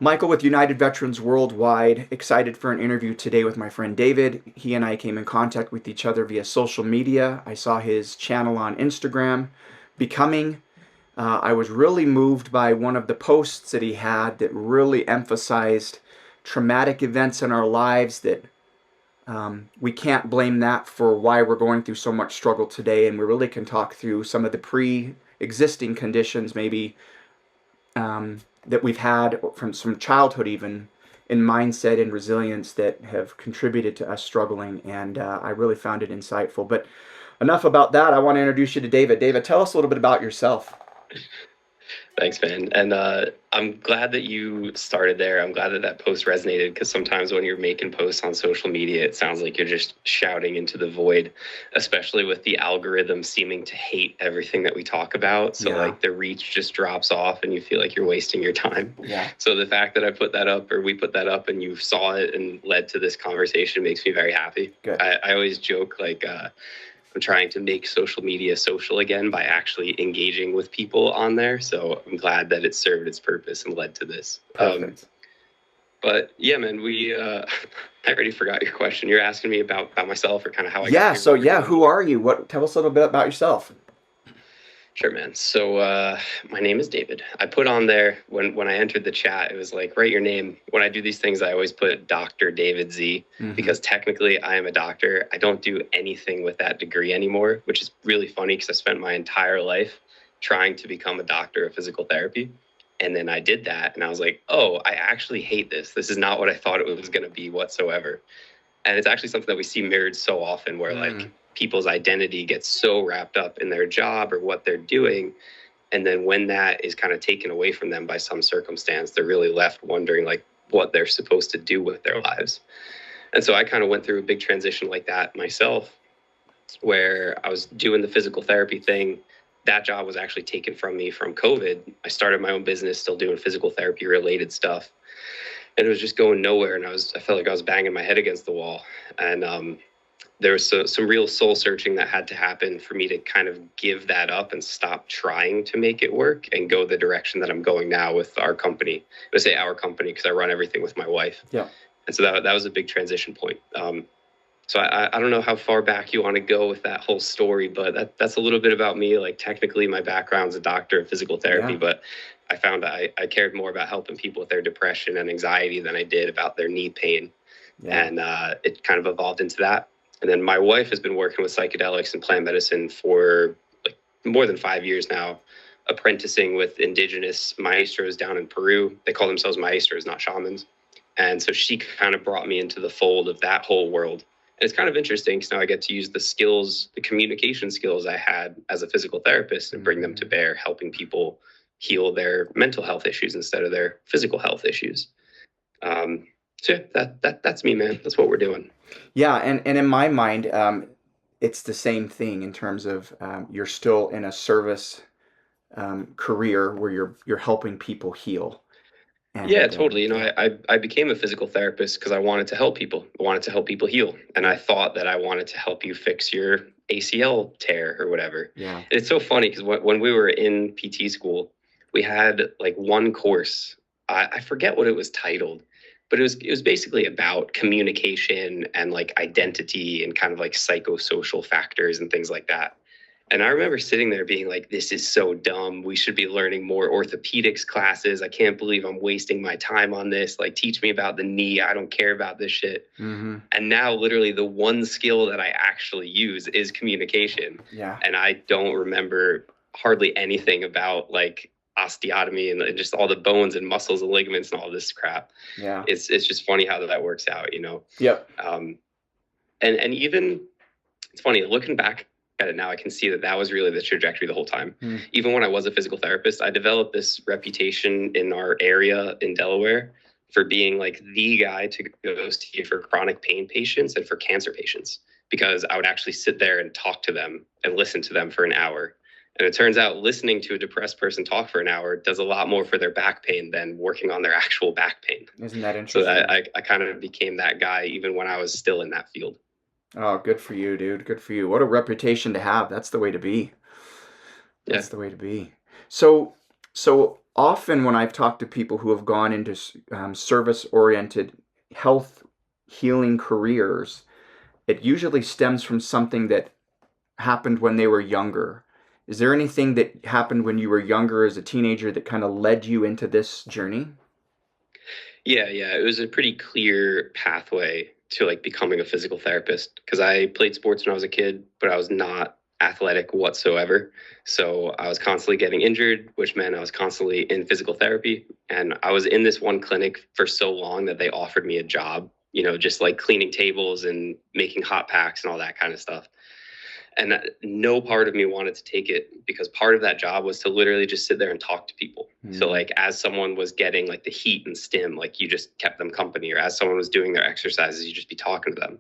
Michael with United Veterans Worldwide, excited for an interview today with my friend David. He and I came in contact with each other via social media. I saw his channel on Instagram, Becoming. I was really moved by one of the posts that he had that really emphasized traumatic events in our lives that we can't blame that for why we're going through so much struggle today, and we really can talk through some of the pre-existing conditions maybe that we've had from some childhood even in mindset and resilience that have contributed to us struggling, and I really found it insightful. But enough about that. I want to introduce you to David. David, tell us a little bit about yourself. Thanks, man. And I'm glad that you started there. I'm glad that that post resonated because sometimes when you're making posts on social media, it sounds like you're just shouting into the void, especially with the algorithm seeming to hate everything that we talk about. So Yeah. like the reach just drops off and you feel like you're wasting your time. Yeah. So the fact that I put that up or we put that up and you saw it and led to this conversation makes me very happy. Good. I always joke like, I'm trying to make social media social again by actually engaging with people on there. So I'm glad that it served its purpose and led to this. Perfect. But yeah, man, I already forgot your question. You're asking me about myself or kind of how I got Yeah. here, So what we're yeah, doing. who are you? Tell us a little bit about yourself. Sure, man. So my name is David. I put on there when I entered the chat, it was like, write your name. When I do these things, I always put Dr. David Z because technically I am a doctor. I don't do anything with that degree anymore, which is really funny because I spent my entire life trying to become a doctor of physical therapy. And then I did that and I was like, oh, I actually hate this. This is not what I thought it was going to be whatsoever. And it's actually something that we see mirrored so often where like people's identity gets so wrapped up in their job or what they're doing. And then when that is kind of taken away from them by some circumstance, they're really left wondering like what they're supposed to do with their lives. And so I kind of went through a big transition like that myself, where I was doing the physical therapy thing. That job was actually taken from me from COVID. I started my own business, still doing physical therapy related stuff. And it was just going nowhere. And I felt like I was banging my head against the wall. And there was some real soul searching that had to happen for me to kind of give that up and stop trying to make it work and go the direction that I'm going now with our company. I say our company because I run everything with my wife. Yeah. And so that was a big transition point. So I don't know how far back you want to go with that whole story, but that's a little bit about me. Like technically my background's a doctor of physical therapy, but I found I cared more about helping people with their depression and anxiety than I did about their knee pain. Yeah. And it kind of evolved into that. And then my wife has been working with psychedelics and plant medicine for like more than 5 years now, apprenticing with indigenous maestros down in Peru. They call themselves maestros, not shamans. And so she kind of brought me into the fold of that whole world. And it's kind of interesting because now I get to use the skills, the communication skills I had as a physical therapist and bring them to bear, helping people heal their mental health issues instead of their physical health issues. So yeah, that's me, man. That's what we're doing. Yeah, and in my mind, it's the same thing in terms of you're still in a service career where you're helping people heal. And, yeah, totally. You know, I became a physical therapist because I wanted to help people. I wanted to help people heal. And I thought that I wanted to help you fix your ACL tear or whatever. Yeah. And it's so funny because when we were in PT school, we had like one course. I forget what it was titled, but it was basically about communication and like identity and kind of like psychosocial factors and things like that. And I remember sitting there being like, this is so dumb. We should be learning more orthopedics classes. I can't believe I'm wasting my time on this. Like, teach me about the knee. I don't care about this shit. And now literally the one skill that I actually use is communication. Yeah. And I don't remember hardly anything about like osteotomy and just all the bones and muscles and ligaments and all this crap. Yeah. It's just funny how that works out, you know? Yep. And even, it's funny, looking back at it now, I can see that was really the trajectory the whole time. Even when I was a physical therapist, I developed this reputation in our area in Delaware for being like the guy to go see for chronic pain patients and for cancer patients, because I would actually sit there and talk to them and listen to them for an hour. And it turns out listening to a depressed person talk for an hour does a lot more for their back pain than working on their actual back pain. Isn't that interesting? So I kind of became that guy even when I was still in that field. Oh, good for you, dude. Good for you. What a reputation to have. That's the way to be. That's the way to be. So often when I've talked to people who have gone into service-oriented health healing careers, it usually stems from something that happened when they were younger. Is there anything that happened when you were younger as a teenager that kind of led you into this journey? Yeah, it was a pretty clear pathway to like becoming a physical therapist because I played sports when I was a kid, but I was not athletic whatsoever. So I was constantly getting injured, which meant I was constantly in physical therapy. And I was in this one clinic for so long that they offered me a job, just like cleaning tables and making hot packs and all that kind of stuff. And no part of me wanted to take it because part of that job was to literally just sit there and talk to people. So like as someone was getting like the heat and stim, like you just kept them company, or as someone was doing their exercises, you just be talking to them.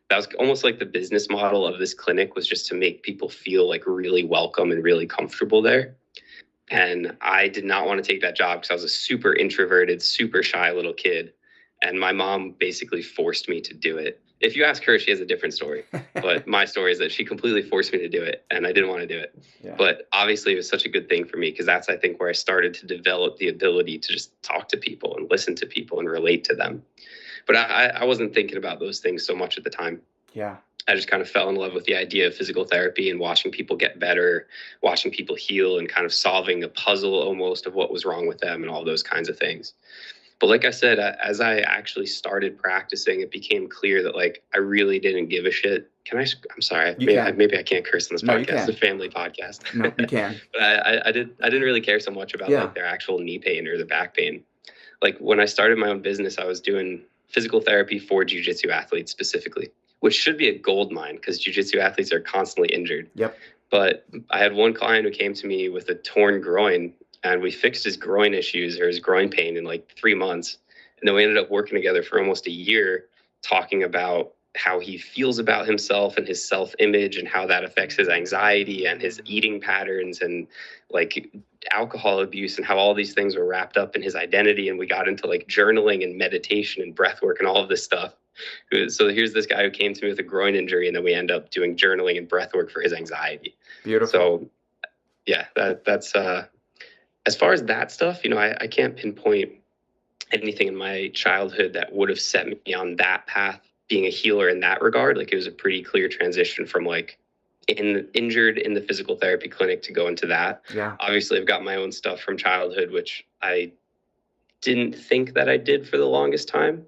That was almost like the business model of this clinic, was just to make people feel like really welcome and really comfortable there. And I did not want to take that job because I was a super introverted, super shy little kid. And my mom basically forced me to do it. If you ask her, she has a different story. But my story is that she completely forced me to do it, and I didn't want to do it. Yeah. But obviously, it was such a good thing for me because that's, I think, where I started to develop the ability to just talk to people and listen to people and relate to them. But I wasn't thinking about those things so much at the time. Yeah. I just kind of fell in love with the idea of physical therapy and watching people get better, watching people heal, and kind of solving a puzzle almost of what was wrong with them and all those kinds of things. But like I said, as I actually started practicing, it became clear that like I really didn't give a shit. I'm sorry. You can. Maybe I can't curse on this No, you podcast. can. It's a family podcast. No, you can. But I didn't really care so much about Yeah. like their actual knee pain or the back pain. Like when I started my own business, I was doing physical therapy for jiu-jitsu athletes specifically, which should be a gold mine because jiu-jitsu athletes are constantly injured. Yep. But I had one client who came to me with a torn groin, and we fixed his groin issues or his groin pain in like 3 months. And then we ended up working together for almost a year, talking about how he feels about himself and his self-image and how that affects his anxiety and his eating patterns and like alcohol abuse and how all these things were wrapped up in his identity. And we got into like journaling and meditation and breath work and all of this stuff. So here's this guy who came to me with a groin injury, and then we end up doing journaling and breath work for his anxiety. Beautiful. So yeah, that's as far as that stuff, I can't pinpoint anything in my childhood that would have set me on that path, being a healer in that regard. Like it was a pretty clear transition from like injured in the physical therapy clinic to go into that. Yeah. Obviously, I've got my own stuff from childhood, which I didn't think that I did for the longest time.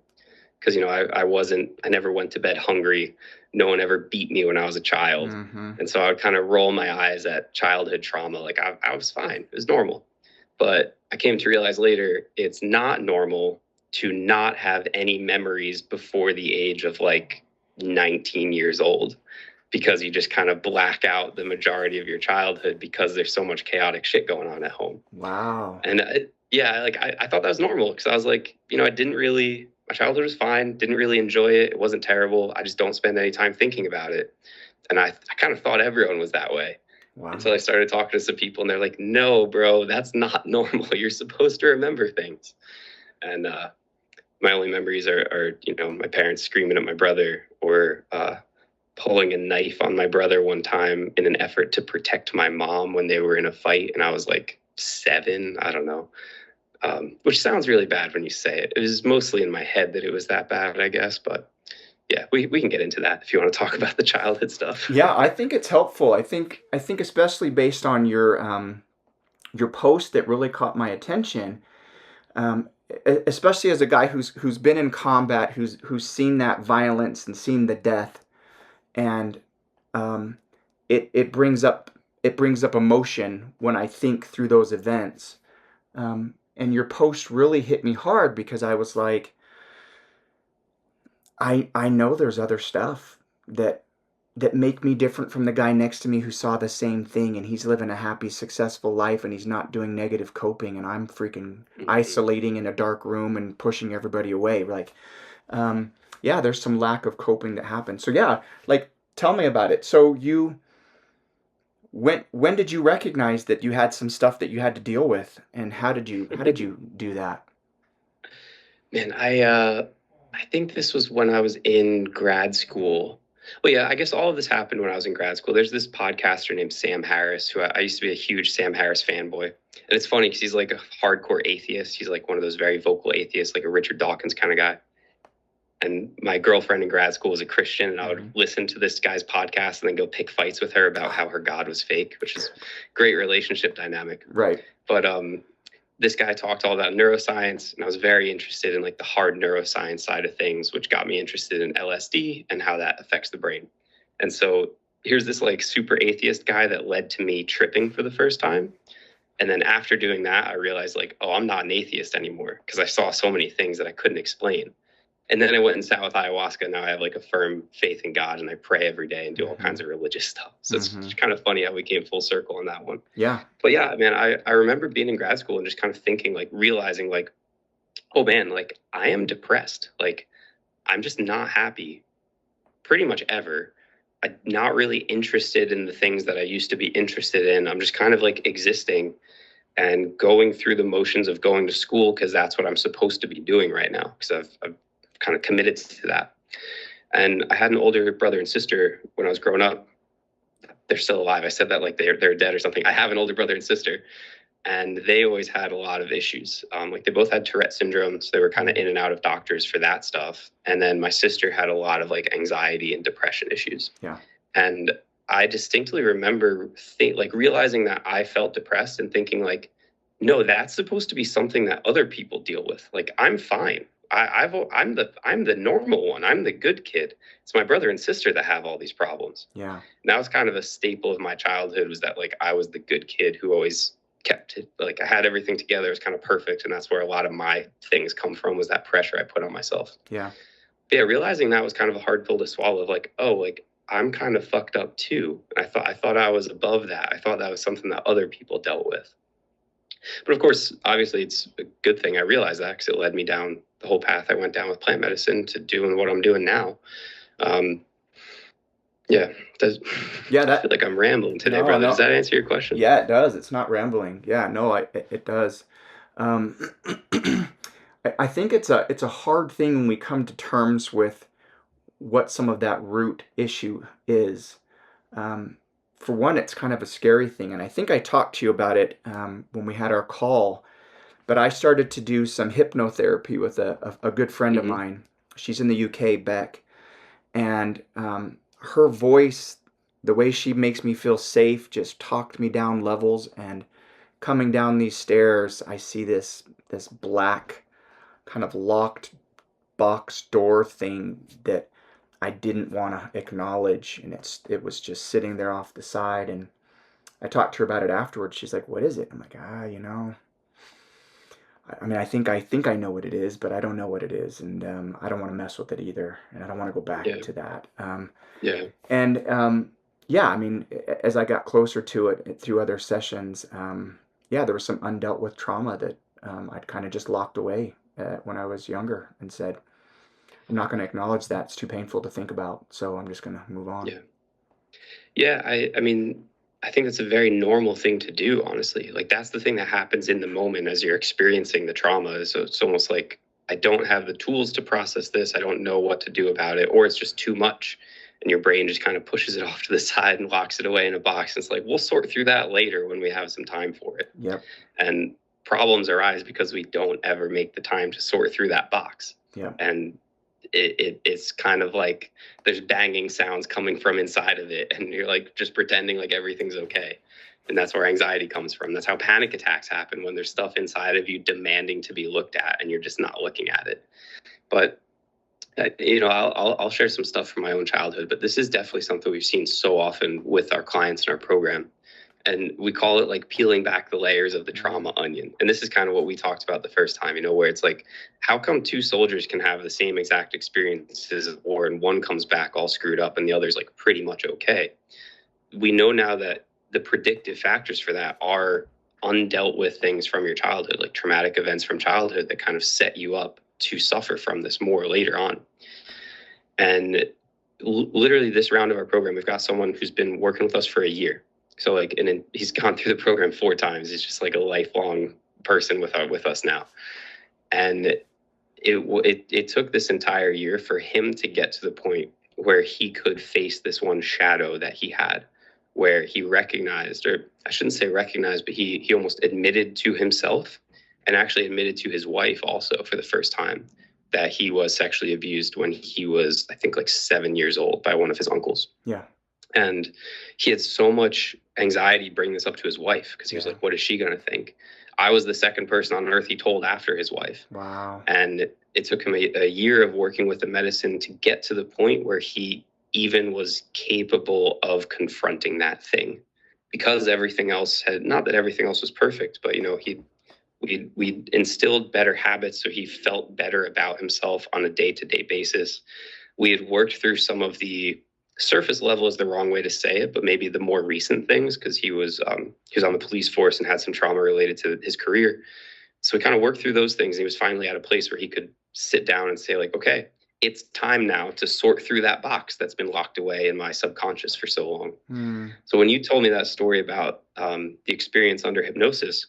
Because, I never went to bed hungry. No one ever beat me when I was a child. Mm-hmm. And so I would kind of roll my eyes at childhood trauma. Like I was fine. It was normal. But I came to realize later it's not normal to not have any memories before the age of like 19 years old, because you just kind of black out the majority of your childhood because there's so much chaotic shit going on at home. Wow. And I thought that was normal because I was like, my childhood was fine, didn't really enjoy it. It wasn't terrible. I just don't spend any time thinking about it. And I kind of thought everyone was that way. Wow. Until I started talking to some people, and they're like, no, bro, that's not normal. You're supposed to remember things. And my only memories are my parents screaming at my brother, or pulling a knife on my brother one time in an effort to protect my mom when they were in a fight. And I was like 7, I don't know. Which sounds really bad when you say it. It was mostly in my head that it was that bad, I guess. But yeah, we can get into that if you want to talk about the childhood stuff. Yeah, I think it's helpful. I think especially based on your post that really caught my attention, especially as a guy who's been in combat, who's seen that violence and seen the death, and it brings up emotion when I think through those events. And your post really hit me hard because I was like, I know there's other stuff that make me different from the guy next to me who saw the same thing, and he's living a happy, successful life, and he's not doing negative coping, and I'm freaking isolating in a dark room and pushing everybody away. Like, yeah, there's some lack of coping that happens. So yeah, like, tell me about it. So when did you recognize that you had some stuff that you had to deal with, and how did you do that? Man, I think this was when I was in grad school. Well, yeah, I guess all of this happened when I was in grad school. There's this podcaster named Sam Harris, who I used to be a huge Sam Harris fanboy. And it's funny because he's like a hardcore atheist. He's like one of those very vocal atheists, like a Richard Dawkins kind of guy. And my girlfriend in grad school was a Christian, and I would listen to this guy's podcast and then go pick fights with her about how her God was fake, which is great relationship dynamic. Right. But this guy talked all about neuroscience, and I was very interested in like the hard neuroscience side of things, which got me interested in LSD and how that affects the brain. And so here's this like super atheist guy that led to me tripping for the first time. And then after doing that, I realized like, oh, I'm not an atheist anymore because I saw so many things that I couldn't explain. And then I went and sat with ayahuasca. Now I have like a firm faith in God, and I pray every day and do all kinds of religious stuff. So it's kind of funny how we came full circle on that one. Yeah. But yeah, man, I remember being in grad school and just kind of thinking, like realizing like, oh man, like I am depressed. Like I'm just not happy pretty much ever. I'm not really interested in the things that I used to be interested in. I'm just kind of like existing and going through the motions of going to school because that's what I'm supposed to be doing right now, because I've kind of committed to that. And I had an older brother and sister when I was growing up. They're still alive. I said that like they're dead or something. I have an older brother and sister, and they always had a lot of issues. Like they both had Tourette syndrome, so they were kind of in and out of doctors for that stuff. And then my sister had a lot of like anxiety and depression issues. Yeah. And I distinctly remember like realizing that I felt depressed and thinking like, no, that's supposed to be something that other people deal with. Like I'm fine. I'm the normal one. I'm the good kid. It's my brother and sister that have all these problems. Yeah. And that was kind of a staple of my childhood, was that like I was the good kid who always kept it, like I had everything together. It was kind of perfect. And that's where a lot of my things come from, was that pressure I put on myself. Yeah. But yeah, realizing that was kind of a hard pill to swallow, of like, oh, like I'm kind of fucked up too. And I thought I was above that. I thought that was something that other people dealt with. But of course, obviously, it's a good thing I realized that, because it led me down the whole path I went down with plant medicine to doing what I'm doing now. Yeah. I feel like I'm rambling today, brother. No. Does that answer your question? Yeah, it does. It's not rambling. Yeah, no, it does. I think it's a hard thing when we come to terms with what some of that root issue is. For one, it's kind of a scary thing, and I think I talked to you about it when we had our call. But I started to do some hypnotherapy with a good friend of mine. She's in the UK, Beck, and her voice, the way she makes me feel safe, just talked me down levels. And coming down these stairs, I see this black kind of locked box door thing that I didn't want to acknowledge, and it was just sitting there off the side. And I talked to her about it afterwards. She's like, "What is it?" I'm like, you know, I mean, I think I know what it is, but I don't know what it is, and I don't want to mess with it either, and I don't want to go back to that. And yeah, I mean, as I got closer to it through other sessions, yeah, there was some undealt with trauma that I'd kind of just locked away when I was younger, and said, I'm not going to acknowledge that. It's too painful to think about, so I'm just going to move on. Yeah. I mean, I think that's a very normal thing to do, honestly. Like, that's the thing that happens in the moment as you're experiencing the trauma. So it's almost like, I don't have the tools to process this. I don't know what to do about it, or it's just too much. And your brain just kind of pushes it off to the side and locks it away in a box. And it's like, we'll sort through that later when we have some time for it. Yep. And problems arise because we don't ever make the time to sort through that box. Yeah. And it's kind of like there's banging sounds coming from inside of it, and you're like just pretending like everything's okay. And that's where anxiety comes from. That's how panic attacks happen, when there's stuff inside of you demanding to be looked at and you're just not looking at it. But you know, I'll share some stuff from my own childhood, but this is definitely something we've seen so often with our clients in our program. And we call it like peeling back the layers of the trauma onion. And this is kind of what we talked about the first time, you know, where it's like, how come two soldiers can have the same exact experiences of war, and one comes back all screwed up and the other's like pretty much okay? We know now that the predictive factors for that are undealt with things from your childhood, like traumatic events from childhood that kind of set you up to suffer from this more later on. And literally this round of our program, we've got someone who's been working with us for a year. So like, and then he's gone through the program 4 times. He's just like a lifelong person with us now. And it took this entire year for him to get to the point where he could face this one shadow that he had, where he recognized, or I shouldn't say recognized, but he almost admitted to himself and actually admitted to his wife also for the first time that he was sexually abused when he was, I think, like 7 years old by one of his uncles. Yeah. And he had so much anxiety bringing this up to his wife because he was like, what is she going to think? I was the second person on earth he told after his wife. Wow. And it took him a year of working with the medicine to get to the point where he even was capable of confronting that thing, because everything else had, not that everything else was perfect, but, you know, we instilled better habits. So he felt better about himself on a day-to-day basis. We had worked through some of the surface level is the wrong way to say it, but maybe the more recent things, because he was on the police force and had some trauma related to his career. So we kind of worked through those things. And he was finally at a place where he could sit down and say, like, okay, it's time now to sort through that box that's been locked away in my subconscious for so long. So when you told me that story about the experience under hypnosis,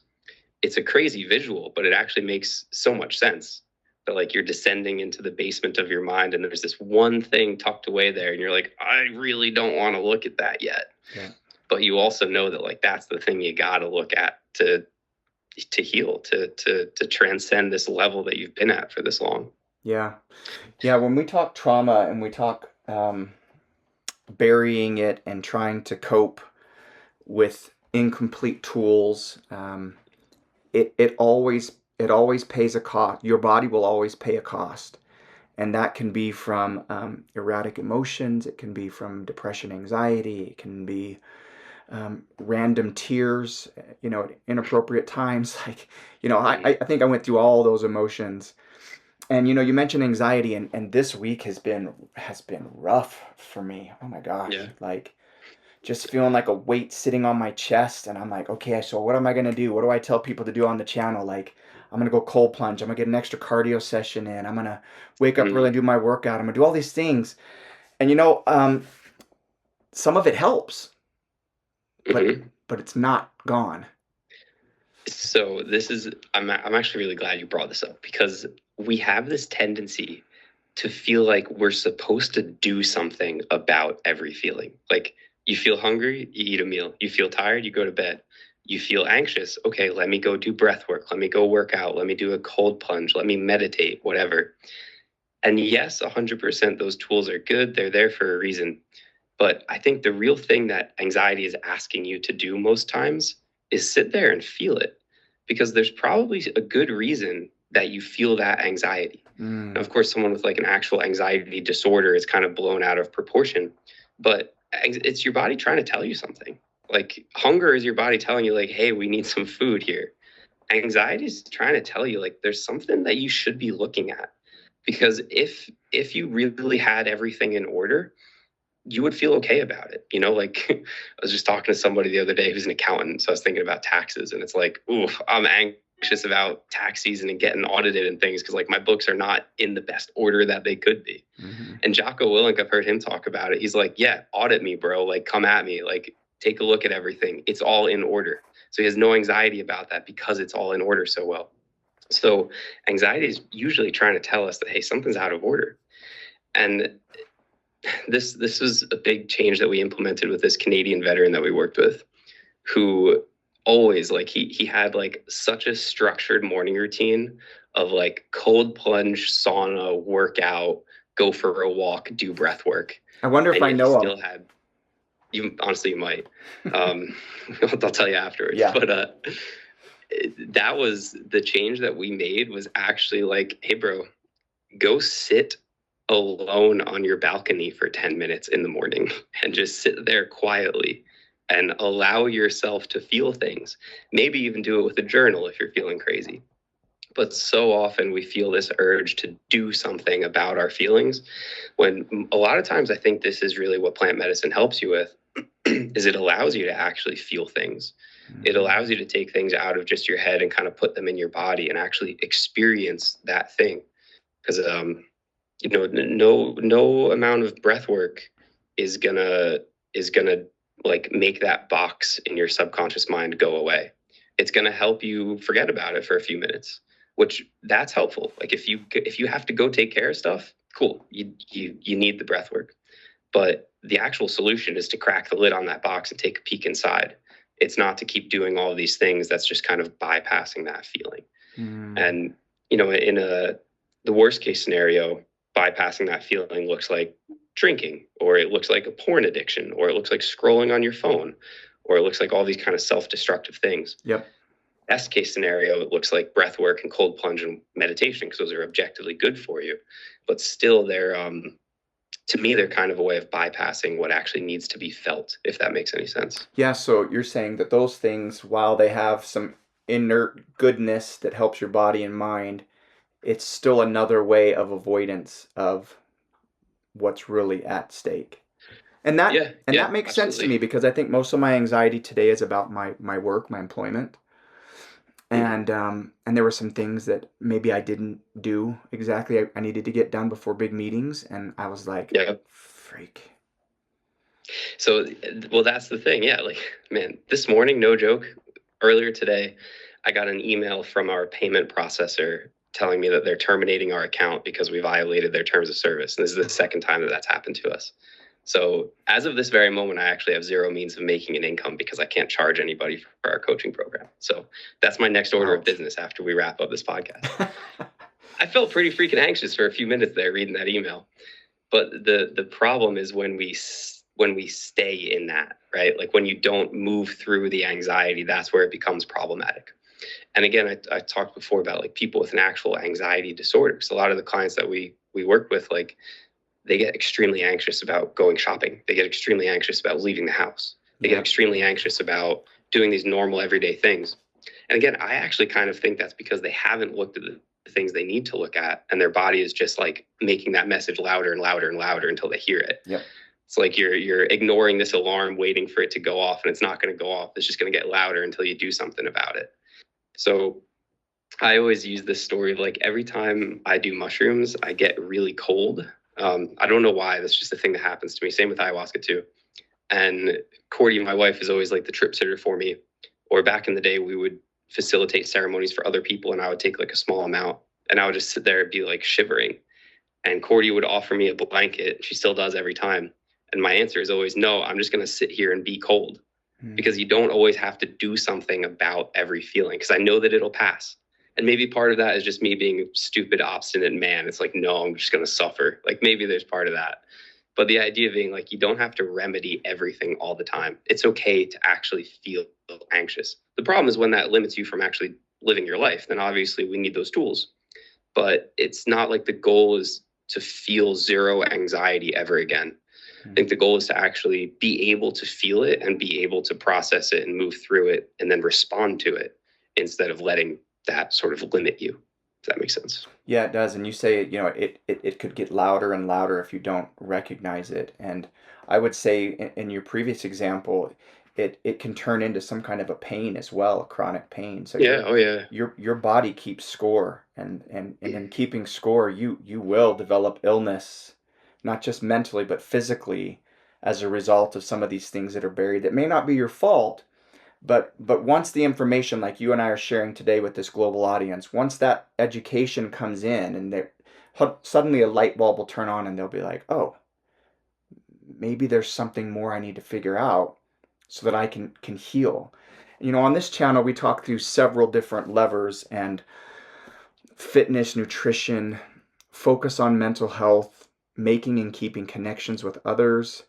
it's a crazy visual, but it actually makes so much sense. That, like, you're descending into the basement of your mind and there's this one thing tucked away there and you're like, I really don't want to look at that yet. Yeah. But you also know that, like, that's the thing you got to look at to heal, to transcend this level that you've been at for this long. Yeah. Yeah. When we talk trauma and we talk burying it and trying to cope with incomplete tools, it always pays a cost. Your body will always pay a cost. And that can be from erratic emotions. It can be from depression, anxiety. It can be random tears, you know, at inappropriate times. Like, you know, I think I went through all those emotions. And, you know, you mentioned anxiety, and this week has been rough for me. Oh my gosh. Yeah. Like, just feeling like a weight sitting on my chest. And I'm like, okay, so what am I going to do? What do I tell people to do on the channel? Like, I'm going to go cold plunge. I'm going to get an extra cardio session in. I'm going to wake up early and do my workout. I'm going to do all these things. And, you know, some of it helps, but it's not gone. So this is, I'm actually really glad you brought this up, because we have this tendency to feel like we're supposed to do something about every feeling. Like, you feel hungry, you eat a meal. You feel tired, you go to bed. You feel anxious. Okay, let me go do breath work. Let me go work out. Let me do a cold plunge. Let me meditate, whatever. And yes, 100% those tools are good. They're there for a reason. But I think the real thing that anxiety is asking you to do most times is sit there and feel it, because there's probably a good reason that you feel that anxiety. Now, of course, someone with like an actual anxiety disorder is kind of blown out of proportion, but it's your body trying to tell you something. Like, hunger is your body telling you, like, hey, we need some food here. Anxiety is trying to tell you, like, there's something that you should be looking at. Because if you really had everything in order, you would feel okay about it. You know, like, I was just talking to somebody the other day who's an accountant. So I was thinking about taxes, and it's like, ooh, I'm anxious about tax season and getting audited and things, because, like, my books are not in the best order that they could be. And Jocko Willink, I've heard him talk about it. He's like, yeah, audit me, bro. Like, come at me. Like, take a look at everything. It's all in order. So he has no anxiety about that because it's all in order so well. So anxiety is usually trying to tell us that, hey, something's out of order. And this was a big change that we implemented with this Canadian veteran that we worked with, who always, like, he had like such a structured morning routine of like cold plunge, sauna, workout, go for a walk, do breath work. I wonder if I know him. You honestly, you might. I'll tell you afterwards. Yeah. But that was the change that we made, was actually like, hey, bro, go sit alone on your balcony for 10 minutes in the morning and just sit there quietly and allow yourself to feel things. Maybe even do it with a journal if you're feeling crazy. But so often we feel this urge to do something about our feelings, when a lot of times I think this is really what plant medicine helps you with, is it allows you to actually feel things. It allows you to take things out of just your head and kind of put them in your body and actually experience that thing. Because you know, no amount of breath work is gonna like make that box in your subconscious mind go away. It's gonna help you forget about it for a few minutes, which that's helpful. Like, if you have to go take care of stuff, cool. You need the breath work. But the actual solution is to crack the lid on that box and take a peek inside. It's not to keep doing all of these things. That's just kind of bypassing that feeling. And, in the worst case scenario, bypassing that feeling looks like drinking, or it looks like a porn addiction, or it looks like scrolling on your phone, or it looks like all these kind of self-destructive things. Yep. Best case scenario, it looks like breath work and cold plunge and meditation, because those are objectively good for you. But still, they're to me, they're kind of a way of bypassing what actually needs to be felt, if that makes any sense. Yeah, so you're saying that those things, while they have some inert goodness that helps your body and mind, it's still another way of avoidance of what's really at stake. And that makes sense to me, because I think most of my anxiety today is about my work, my employment. And there were some things that maybe I didn't do exactly. I needed to get done before big meetings, and I was like, freak. So, well, that's the thing. Yeah, like, man, this morning, no joke, earlier today, I got an email from our payment processor telling me that they're terminating our account because we violated their terms of service. And this is the second time that that's happened to us. So as of this very moment, I actually have zero means of making an income because I can't charge anybody for our coaching program. So that's my next order of business after we wrap up this podcast. I felt pretty freaking anxious for a few minutes there reading that email. But the problem is when we stay in that, right? Like when you don't move through the anxiety, that's where it becomes problematic. And again, I talked before about like people with an actual anxiety disorder. So a lot of the clients that we work with, like, they get extremely anxious about going shopping. They get extremely anxious about leaving the house. They get extremely anxious about doing these normal everyday things. And again, I actually kind of think that's because they haven't looked at the things they need to look at, and their body is just like making that message louder and louder and louder until they hear it. Yep. It's like you're ignoring this alarm, waiting for it to go off, and it's not going to go off. It's just going to get louder until you do something about it. So I always use this story of like every time I do mushrooms, I get really cold. I don't know why. That's just a thing that happens to me. Same with ayahuasca too. And Cordi, my wife, is always like the trip sitter for me. Or back in the day, we would facilitate ceremonies for other people, and I would take like a small amount, and I would just sit there and be like shivering. And Cordi would offer me a blanket. She still does every time. And my answer is always, no, I'm just going to sit here and be cold. Because you don't always have to do something about every feeling, because I know that it'll pass. And maybe part of that is just me being a stupid, obstinate man. It's like, no, I'm just going to suffer. Like maybe there's part of that. But the idea being like, you don't have to remedy everything all the time. It's okay to actually feel anxious. The problem is when that limits you from actually living your life, then obviously we need those tools. But it's not like the goal is to feel zero anxiety ever again. I think the goal is to actually be able to feel it and be able to process it and move through it and then respond to it instead of letting that sort of limit you. If that makes sense. Yeah, it does. And you say, it could get louder and louder if you don't recognize it. And I would say in your previous example, it can turn into some kind of a pain as well, a chronic pain. So your body keeps score, and in keeping score, you will develop illness, not just mentally, but physically, as a result of some of these things that are buried that may not be your fault, but once the information, like you and I are sharing today with this global audience, once that education comes in, and suddenly a light bulb will turn on, and they'll be like, oh, maybe there's something more I need to figure out so that I can heal. On this channel, we talk through several different levers, and fitness, nutrition, focus on mental health, making and keeping connections with others,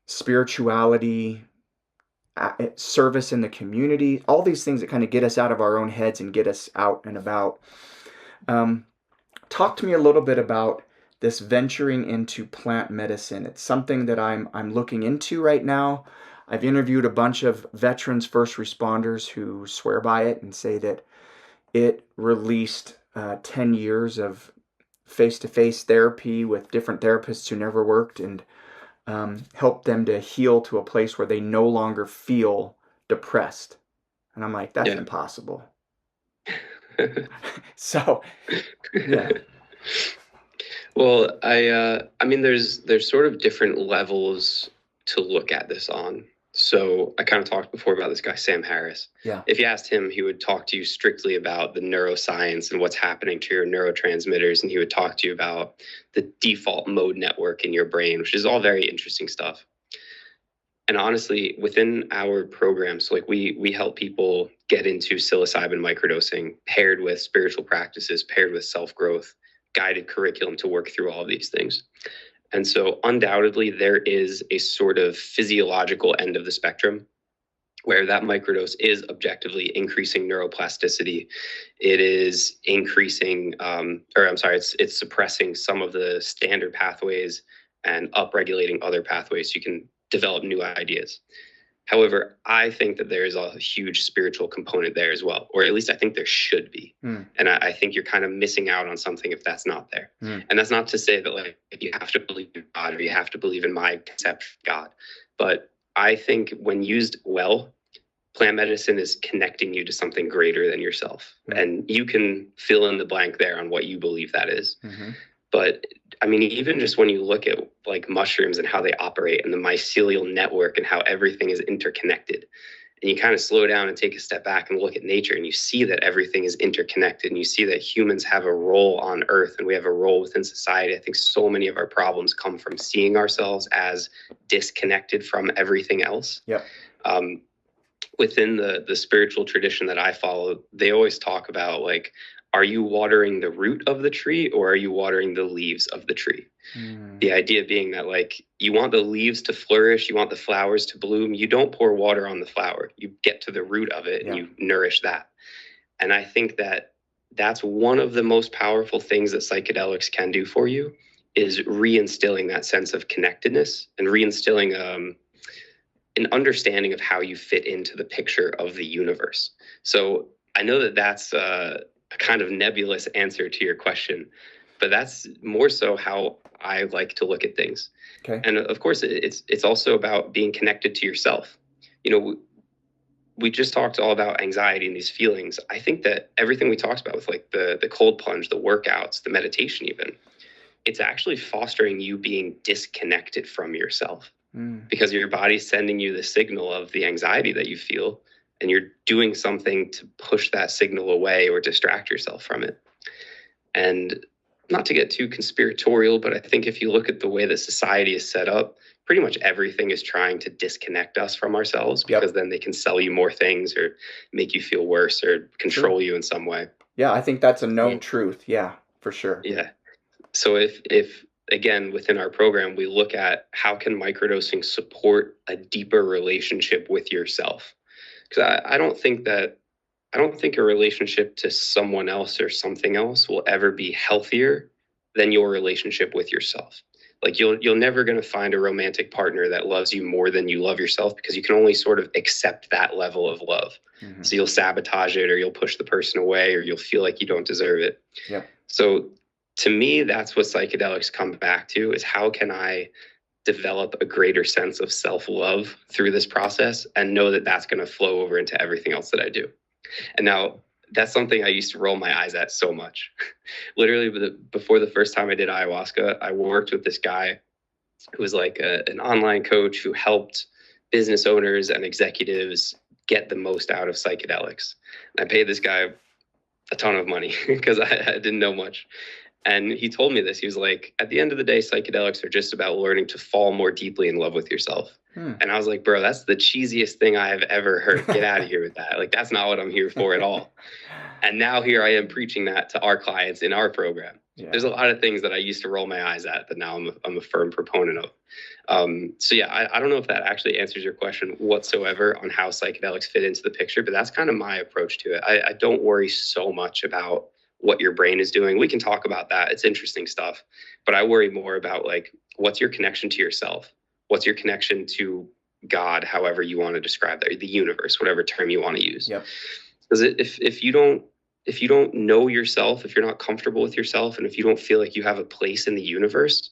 spirituality, service in the community, all these things that kind of get us out of our own heads and get us out and about. Talk to me a little bit about this venturing into plant medicine. It's something that I'm looking into right now. I've interviewed a bunch of veterans, first responders who swear by it and say that it released 10 years of face-to-face therapy with different therapists who never worked, and helped them to heal to a place where they no longer feel depressed. And I'm like, that's impossible. So, yeah. Well, I mean, there's sort of different levels to look at this on. So I kind of talked before about this guy, Sam Harris. Yeah. If you asked him, he would talk to you strictly about the neuroscience and what's happening to your neurotransmitters. And he would talk to you about the default mode network in your brain, which is all very interesting stuff. And honestly, within our programs, like we help people get into psilocybin microdosing paired with spiritual practices, paired with self-growth, guided curriculum to work through all of these things. And so undoubtedly, there is a sort of physiological end of the spectrum where that microdose is objectively increasing neuroplasticity. It is increasing, it's suppressing some of the standard pathways and upregulating other pathways so you can develop new ideas. However, I think that there is a huge spiritual component there as well, or at least I think there should be. And I think you're kind of missing out on something if that's not there. And that's not to say that like you have to believe in God or you have to believe in my conception of God. But I think when used well, plant medicine is connecting you to something greater than yourself. And you can fill in the blank there on what you believe that is. But I mean, even just when you look at like mushrooms and how they operate and the mycelial network and how everything is interconnected, and you kind of slow down and take a step back and look at nature and you see that everything is interconnected and you see that humans have a role on earth and we have a role within society. I think so many of our problems come from seeing ourselves as disconnected from everything else. Within the spiritual tradition that I follow, they always talk about like, are you watering the root of the tree or are you watering the leaves of the tree? The idea being that like you want the leaves to flourish, you want the flowers to bloom. You don't pour water on the flower. You get to the root of it and you nourish that. And I think that that's one of the most powerful things that psychedelics can do for you is reinstilling that sense of connectedness and reinstilling an understanding of how you fit into the picture of the universe. So I know that that's a kind of nebulous answer to your question, but that's more so how I like to look at things. And of course, it's also about being connected to yourself. You know, we just talked all about anxiety and these feelings. I think that everything we talked about with like the cold plunge, the workouts, the meditation even, it's actually fostering you being disconnected from yourself. Because your body's sending you the signal of the anxiety that you feel, and you're doing something to push that signal away or distract yourself from it. And not to get too conspiratorial, but I think if you look at the way that society is set up, pretty much everything is trying to disconnect us from ourselves because then they can sell you more things or make you feel worse or control you in some way. Yeah, I think that's a known truth. Yeah, for sure. Yeah. So if again, within our program, we look at how can microdosing support a deeper relationship with yourself? Because I don't think a relationship to someone else or something else will ever be healthier than your relationship with yourself. Like you're never going to find a romantic partner that loves you more than you love yourself because you can only sort of accept that level of love. So you'll sabotage it or you'll push the person away or you'll feel like you don't deserve it. So to me, that's what psychedelics come back to is how can I develop a greater sense of self-love through this process and know that that's going to flow over into everything else that I do. And now that's something I used to roll my eyes at so much. Literally before the first time I did ayahuasca, I worked with this guy who was like an online coach who helped business owners and executives get the most out of psychedelics. And I paid this guy a ton of money because I didn't know much. And he told me this. He was like, at the end of the day, psychedelics are just about learning to fall more deeply in love with yourself. And I was like, bro, that's the cheesiest thing I have ever heard. Get out of here with that. Like, that's not what I'm here for at all. And now here I am preaching that to our clients in our program. There's a lot of things that I used to roll my eyes at that now I'm a firm proponent of. So yeah, I don't know if that actually answers your question whatsoever on how psychedelics fit into the picture, but that's kind of my approach to it. I don't worry so much about what your brain is doing. We can talk about that. It's interesting stuff. But I worry more about like, what's your connection to yourself? What's your connection to God, however you want to describe that, the universe, whatever term you want to use. Because if you don't know yourself, if you're not comfortable with yourself, and if you don't feel like you have a place in the universe,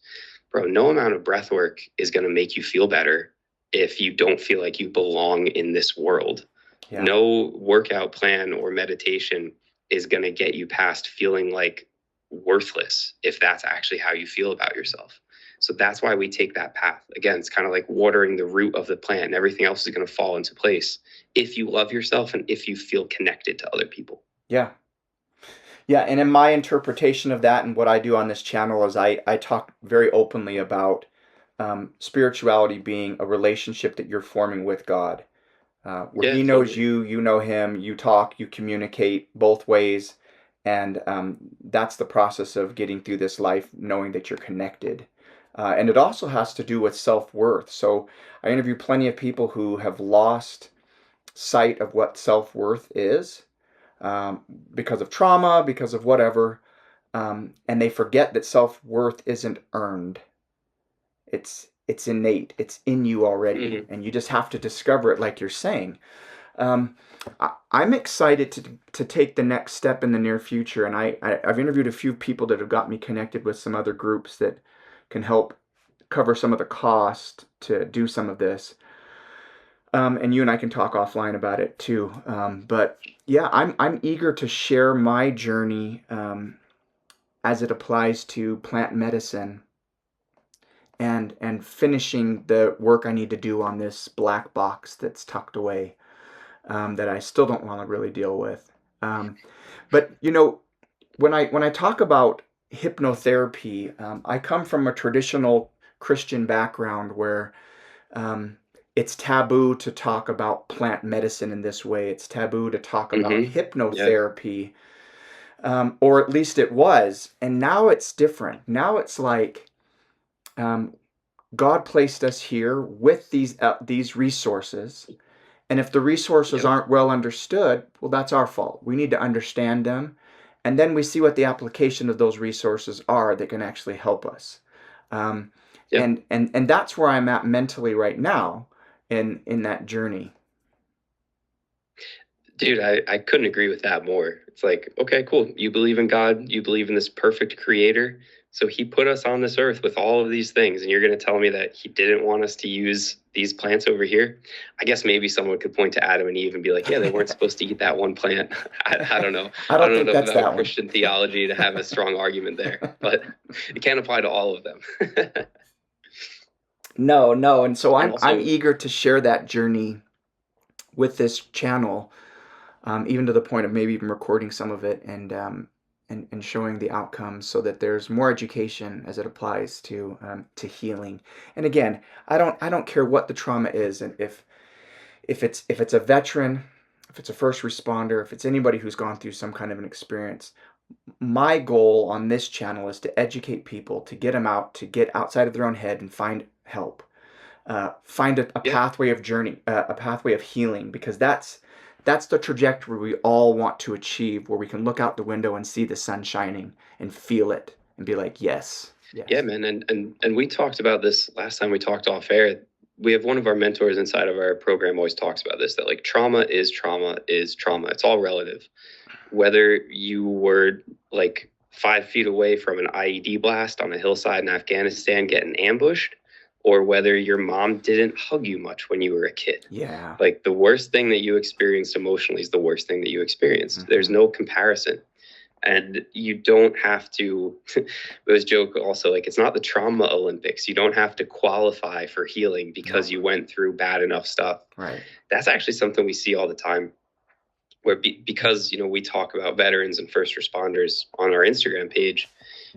bro, no amount of breath work is going to make you feel better if you don't feel like you belong in this world. No workout plan or meditation is going to get you past feeling like worthless if that's actually how you feel about yourself. So that's why we take that path. Again, it's kind of like watering the root of the plant, and everything else is going to fall into place if you love yourself and if you feel connected to other people. Yeah. Yeah, and in my interpretation of that and what I do on this channel is I talk very openly about spirituality being a relationship that you're forming with God, where Yeah, He knows totally. you, you know Him, you talk, you communicate both ways, and that's the process of getting through this life, knowing that you're connected. And it also has to do with self-worth. So I interview plenty of people who have lost sight of what self-worth is, um, because of trauma, because of whatever, and they forget that self-worth isn't earned. It's innate. It's in you already, Hmm. and you just have to discover it, like you're saying. Um, I'm excited to take the next step in the near future, and I've interviewed a few people that have got me connected with some other groups that can help cover some of the cost to do some of this. And you and I can talk offline about it too. But yeah, I'm eager to share my journey, as it applies to plant medicine and finishing the work I need to do on this black box that's tucked away, that I still don't want to really deal with. Um, but when I talk about hypnotherapy, I come from a traditional Christian background where um, it's taboo to talk about plant medicine in this way. It's taboo to talk about Hmm. Yeah. hypnotherapy, or at least it was. And now it's different. Now it's like, um, God placed us here with these resources, and if the resources Yep. aren't well understood, well, that's our fault. We need to understand them, and then we see what the application of those resources are that can actually help us. Um, Yep. and that's where I'm at mentally right now in that journey. Dude, I couldn't agree with that more. It's like, okay, cool. You believe in God, you believe in this perfect creator. So he put us on this earth with all of these things, and you're going to tell me that he didn't want us to use these plants over here? I guess maybe someone could point to Adam and Eve and be like, yeah, they weren't supposed to eat that one plant. I don't know. I I don't don't think know enough that's about that one. Christian theology to have a strong argument there, but it can't apply to all of them. No, no, and so And I'm also, eager to share that journey with this channel, even to the point of maybe even recording some of it and showing the outcomes so that there's more education as it applies to healing. And again, I don't care what the trauma is, and if it's a veteran, if it's a first responder, if it's anybody who's gone through some kind of an experience, my goal on this channel is to educate people, to get them out, to get outside of their own head and find help, find a yeah. pathway of journey, a pathway of healing, because that's the trajectory we all want to achieve, where we can look out the window and see the sun shining and feel it and be like, yes, Yeah, yes. man, and we talked about this last time we talked off air. We have one of our mentors inside of our program always talks about this, that like trauma is trauma is trauma. It's all relative. Whether you were like 5 feet away from an IED blast on a hillside in Afghanistan getting ambushed, or whether your mom didn't hug you much when you were a kid. Yeah. Like the worst thing that you experienced emotionally is the worst thing that you experienced. There's Hmm. no comparison. And you don't have to, it was joke also, like it's not the trauma Olympics. You don't have to qualify for healing because Nope. you went through bad enough stuff. Right. That's actually something we see all the time, where because we talk about veterans and first responders on our Instagram page.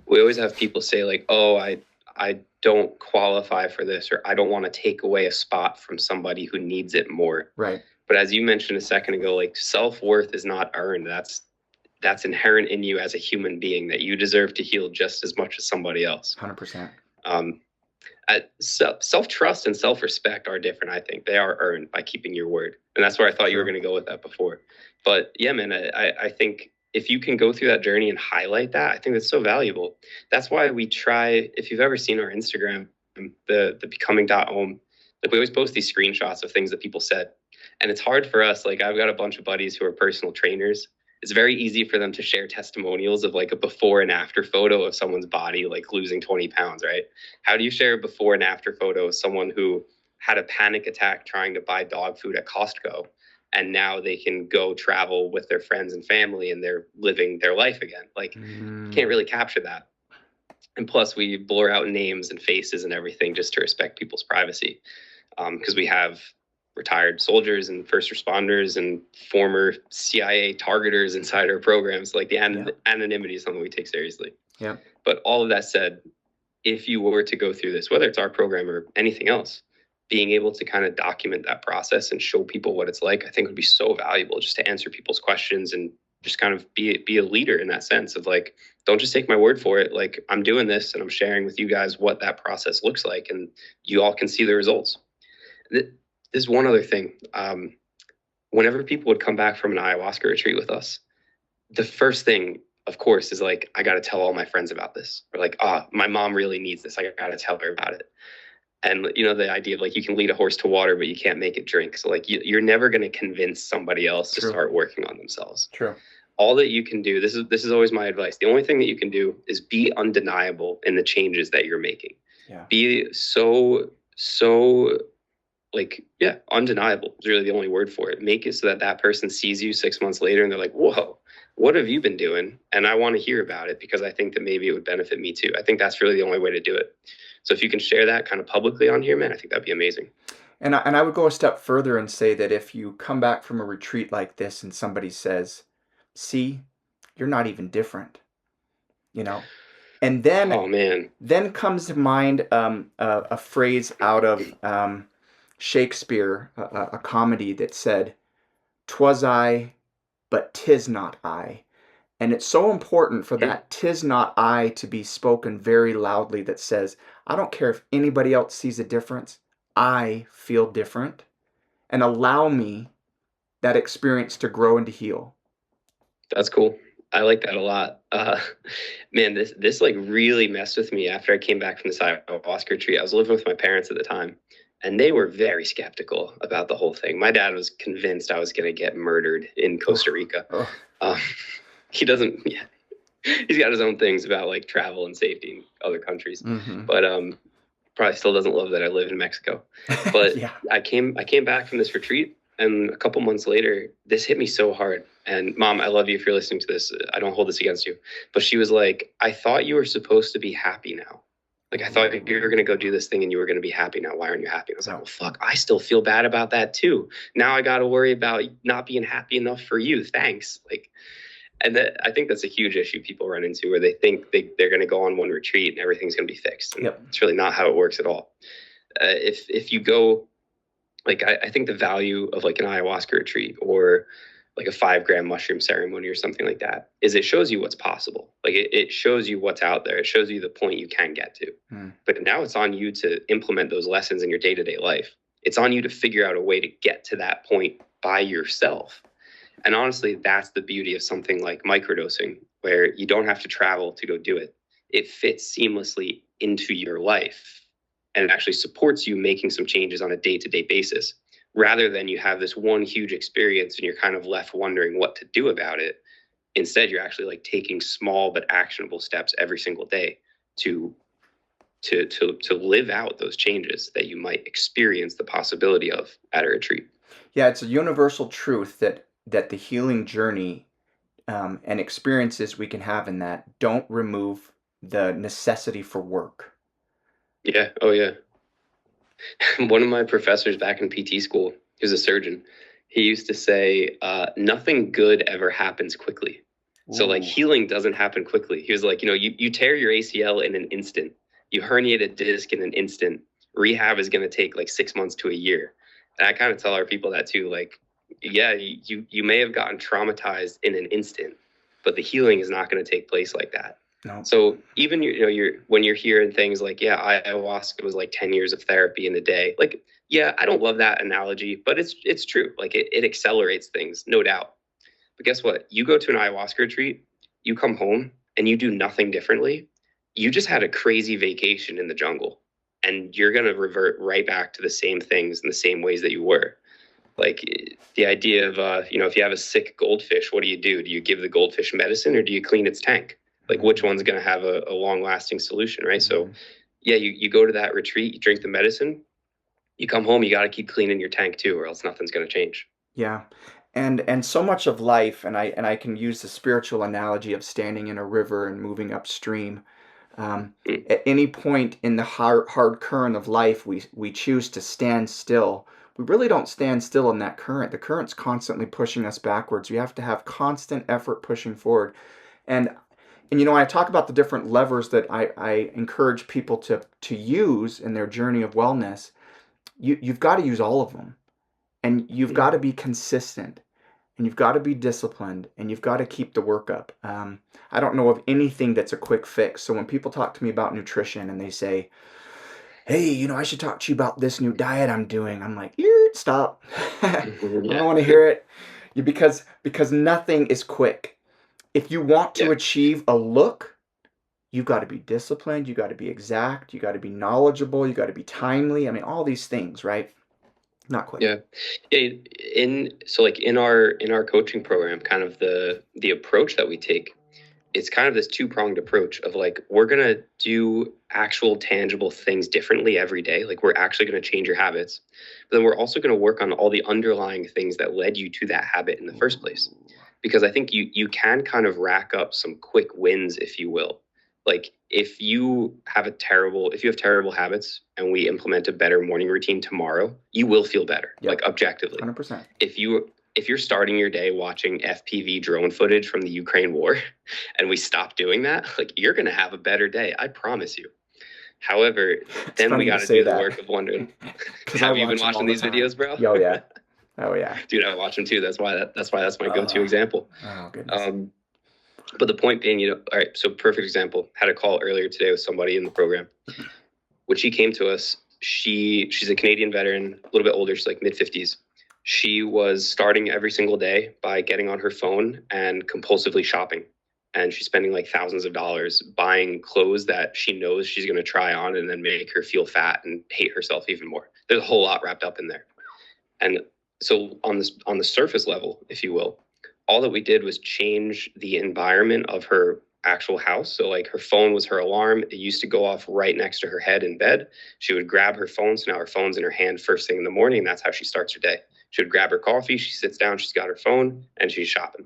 We always have people say like, oh, I don't qualify for this, or I don't want to take away a spot from somebody who needs it more. Right. But as you mentioned a second ago, like self-worth is not earned. That's inherent in you as a human being, that you deserve to heal just as much as somebody else. 100%. Um, self-trust and self-respect are different. I think they are earned by keeping your word, and that's where I thought you were True. going to go with that before. But yeah, man, I think if you can go through that journey and highlight that, I think that's so valuable. That's why we try. If you've ever seen our Instagram, the becoming.home, like we always post these screenshots of things that people said, and it's hard for us. Like I've got a bunch of buddies who are personal trainers. It's very easy for them to share testimonials of like a before and after photo of someone's body like losing 20 pounds, right? How do you share a before and after photo of someone who had a panic attack trying to buy dog food at Costco, and now they can go travel with their friends and family and they're living their life again? Like you can't Mm, really capture that. And plus, we blur out names and faces and everything just to respect people's privacy. Because we have retired soldiers and first responders and former CIA targeters inside our programs. Like the Yeah. anonymity is something we take seriously. Yeah. But all of that said, if you were to go through this, whether it's our program or anything else, being able to kind of document that process and show people what it's like, I think would be so valuable just to answer people's questions and just kind of be a leader in that sense of like, don't just take my word for it. Like I'm doing this and I'm sharing with you guys what that process looks like, and you all can see the results. There's one other thing. Whenever people would come back from an ayahuasca retreat with us, the first thing, of course, is like, I got to tell all my friends about this. Or like, my mom really needs this. I got to tell her about it. And the idea of like, you can lead a horse to water, but you can't make it drink. So like, you're never going to convince somebody else to True. start working on themselves. True. All that you can do, this is always my advice. The only thing that you can do is be undeniable in the changes that you're making. Yeah. Be so like, yeah, undeniable is really the only word for it. Make it so that person sees you 6 months later and they're like, whoa, what have you been doing? And I want to hear about it because I think that maybe it would benefit me too. I think that's really the only way to do it. So if you can share that kind of publicly on here, man, I think that'd be amazing. And I would go a step further and say that if you come back from a retreat like this and somebody says, see, you're not even different, and then, oh man, then comes to mind a phrase out of Shakespeare, a comedy that said, "'Twas I, but 'tis not I." And it's so important for that "'tis not I" to be spoken very loudly, that says, I don't care if anybody else sees a difference. I feel different, and allow me that experience to grow and to heal. That's cool. I like that a lot. Man, this like really messed with me after I came back from this ayahuasca retreat. I was living with my parents at the time, and they were very skeptical about the whole thing. My dad was convinced I was going to get murdered in Costa Rica. He doesn't. Yeah, he's got his own things about like travel and safety in other countries. Mm-hmm. But probably still doesn't love that I live in Mexico. But yeah. I came back from this retreat, and a couple months later, this hit me so hard. And Mom, I love you if you're listening to this. I don't hold this against you. But she was like, I thought you were supposed to be happy now. Like, I thought you were going to go do this thing and you were going to be happy now. Why aren't you happy? And I was like, well, fuck, I still feel bad about that too. Now I got to worry about not being happy enough for you. Thanks. Like, and I think that's a huge issue people run into, where they think they're going to go on one retreat and everything's going to be fixed. And It's really not how it works at all. If you go, like, I think the value of like an ayahuasca retreat or like a 5-gram mushroom ceremony or something like that is it shows you what's possible. Like it shows you what's out there. It shows you the point you can get to. But now it's on you to implement those lessons in your day-to-day life. It's on you to figure out a way to get to that point by yourself. And honestly, that's the beauty of something like microdosing, where you don't have to travel to go do it. It fits seamlessly into your life, and it actually supports you making some changes on a day-to-day basis, rather than you have this one huge experience and you're kind of left wondering what to do about it. Instead, you're actually like taking small but actionable steps every single day to live out those changes that you might experience the possibility of at a retreat. Yeah, it's a universal truth that the healing journey and experiences we can have in that don't remove the necessity for work. Yeah. Oh, yeah. One of my professors back in PT school, he was a surgeon. He used to say, nothing good ever happens quickly. Ooh. So like healing doesn't happen quickly. He was like, you tear your ACL in an instant. You herniate a disc in an instant. Rehab is going to take like 6 months to a year. And I kind of tell our people that too, like, yeah, you may have gotten traumatized in an instant, but the healing is not going to take place like that. No. So even when you're hearing things like, yeah, ayahuasca was like 10 years of therapy in a day. Like, yeah, I don't love that analogy, but it's true. Like it accelerates things, no doubt. But guess what? You go to an ayahuasca retreat, you come home and you do nothing differently. You just had a crazy vacation in the jungle, and you're going to revert right back to the same things in the same ways that you were. Like the idea of, if you have a sick goldfish, what do? Do you give the goldfish medicine or do you clean its tank? Like which one's going to have a long-lasting solution, right? So yeah, you go to that retreat, you drink the medicine, you come home, you got to keep cleaning your tank too, or else nothing's going to change. Yeah. And so much of life, and I can use the spiritual analogy of standing in a river and moving upstream. Mm. At any point in the hard current of life, we choose to stand still. We really don't stand still in that current. The current's constantly pushing us backwards. We have to have constant effort pushing forward. And I talk about the different levers that I encourage people to use in their journey of wellness. You've got to use all of them, and you've got to be consistent, and you've got to be disciplined, and you've got to keep the work up. I don't know of anything that's a quick fix. So when people talk to me about nutrition and they say, hey, I should talk to you about this new diet I'm doing, I'm like, stop. I don't Yeah. want to hear it. Because nothing is quick. If you want to Yeah. achieve a look, you've got to be disciplined, you got to be exact, you got to be knowledgeable, you got to be timely. I mean, all these things, right? Not quick. Yeah. Yeah. In our coaching program, kind of the approach that we take, it's kind of this two-pronged approach of like, we're gonna do actual tangible things differently every day. Like, we're actually gonna change your habits, but then we're also gonna work on all the underlying things that led you to that habit in the first place. Because I think you can kind of rack up some quick wins, if you will. Like, if you have terrible habits and we implement a better morning routine tomorrow, you will feel better, Yep. like objectively. 100%. If you're starting your day watching FPV drone footage from the Ukraine war and we stop doing that, like, you're going to have a better day. I promise you. However, It's then we funny got to to say do the that. work of wondering, Because I have you been watch them all watching the these time. videos, bro? Oh, yeah. Oh, yeah. Dude, I watch them too. That's why that's my go-to example. Oh, goodness. But the point being, all right, so perfect example. Had a call earlier today with somebody in the program. When she came to us, she's a Canadian veteran, a little bit older, she's like mid-50s. She was starting every single day by getting on her phone and compulsively shopping. And she's spending like thousands of dollars buying clothes that she knows she's going to try on and then make her feel fat and hate herself even more. There's a whole lot wrapped up in there. And so on the surface level, if you will, all that we did was change the environment of her actual house. So like, her phone was her alarm. It used to go off right next to her head in bed. She would grab her phone. So now her phone's in her hand first thing in the morning. And that's how she starts her day. She would grab her coffee. She sits down. She's got her phone and she's shopping.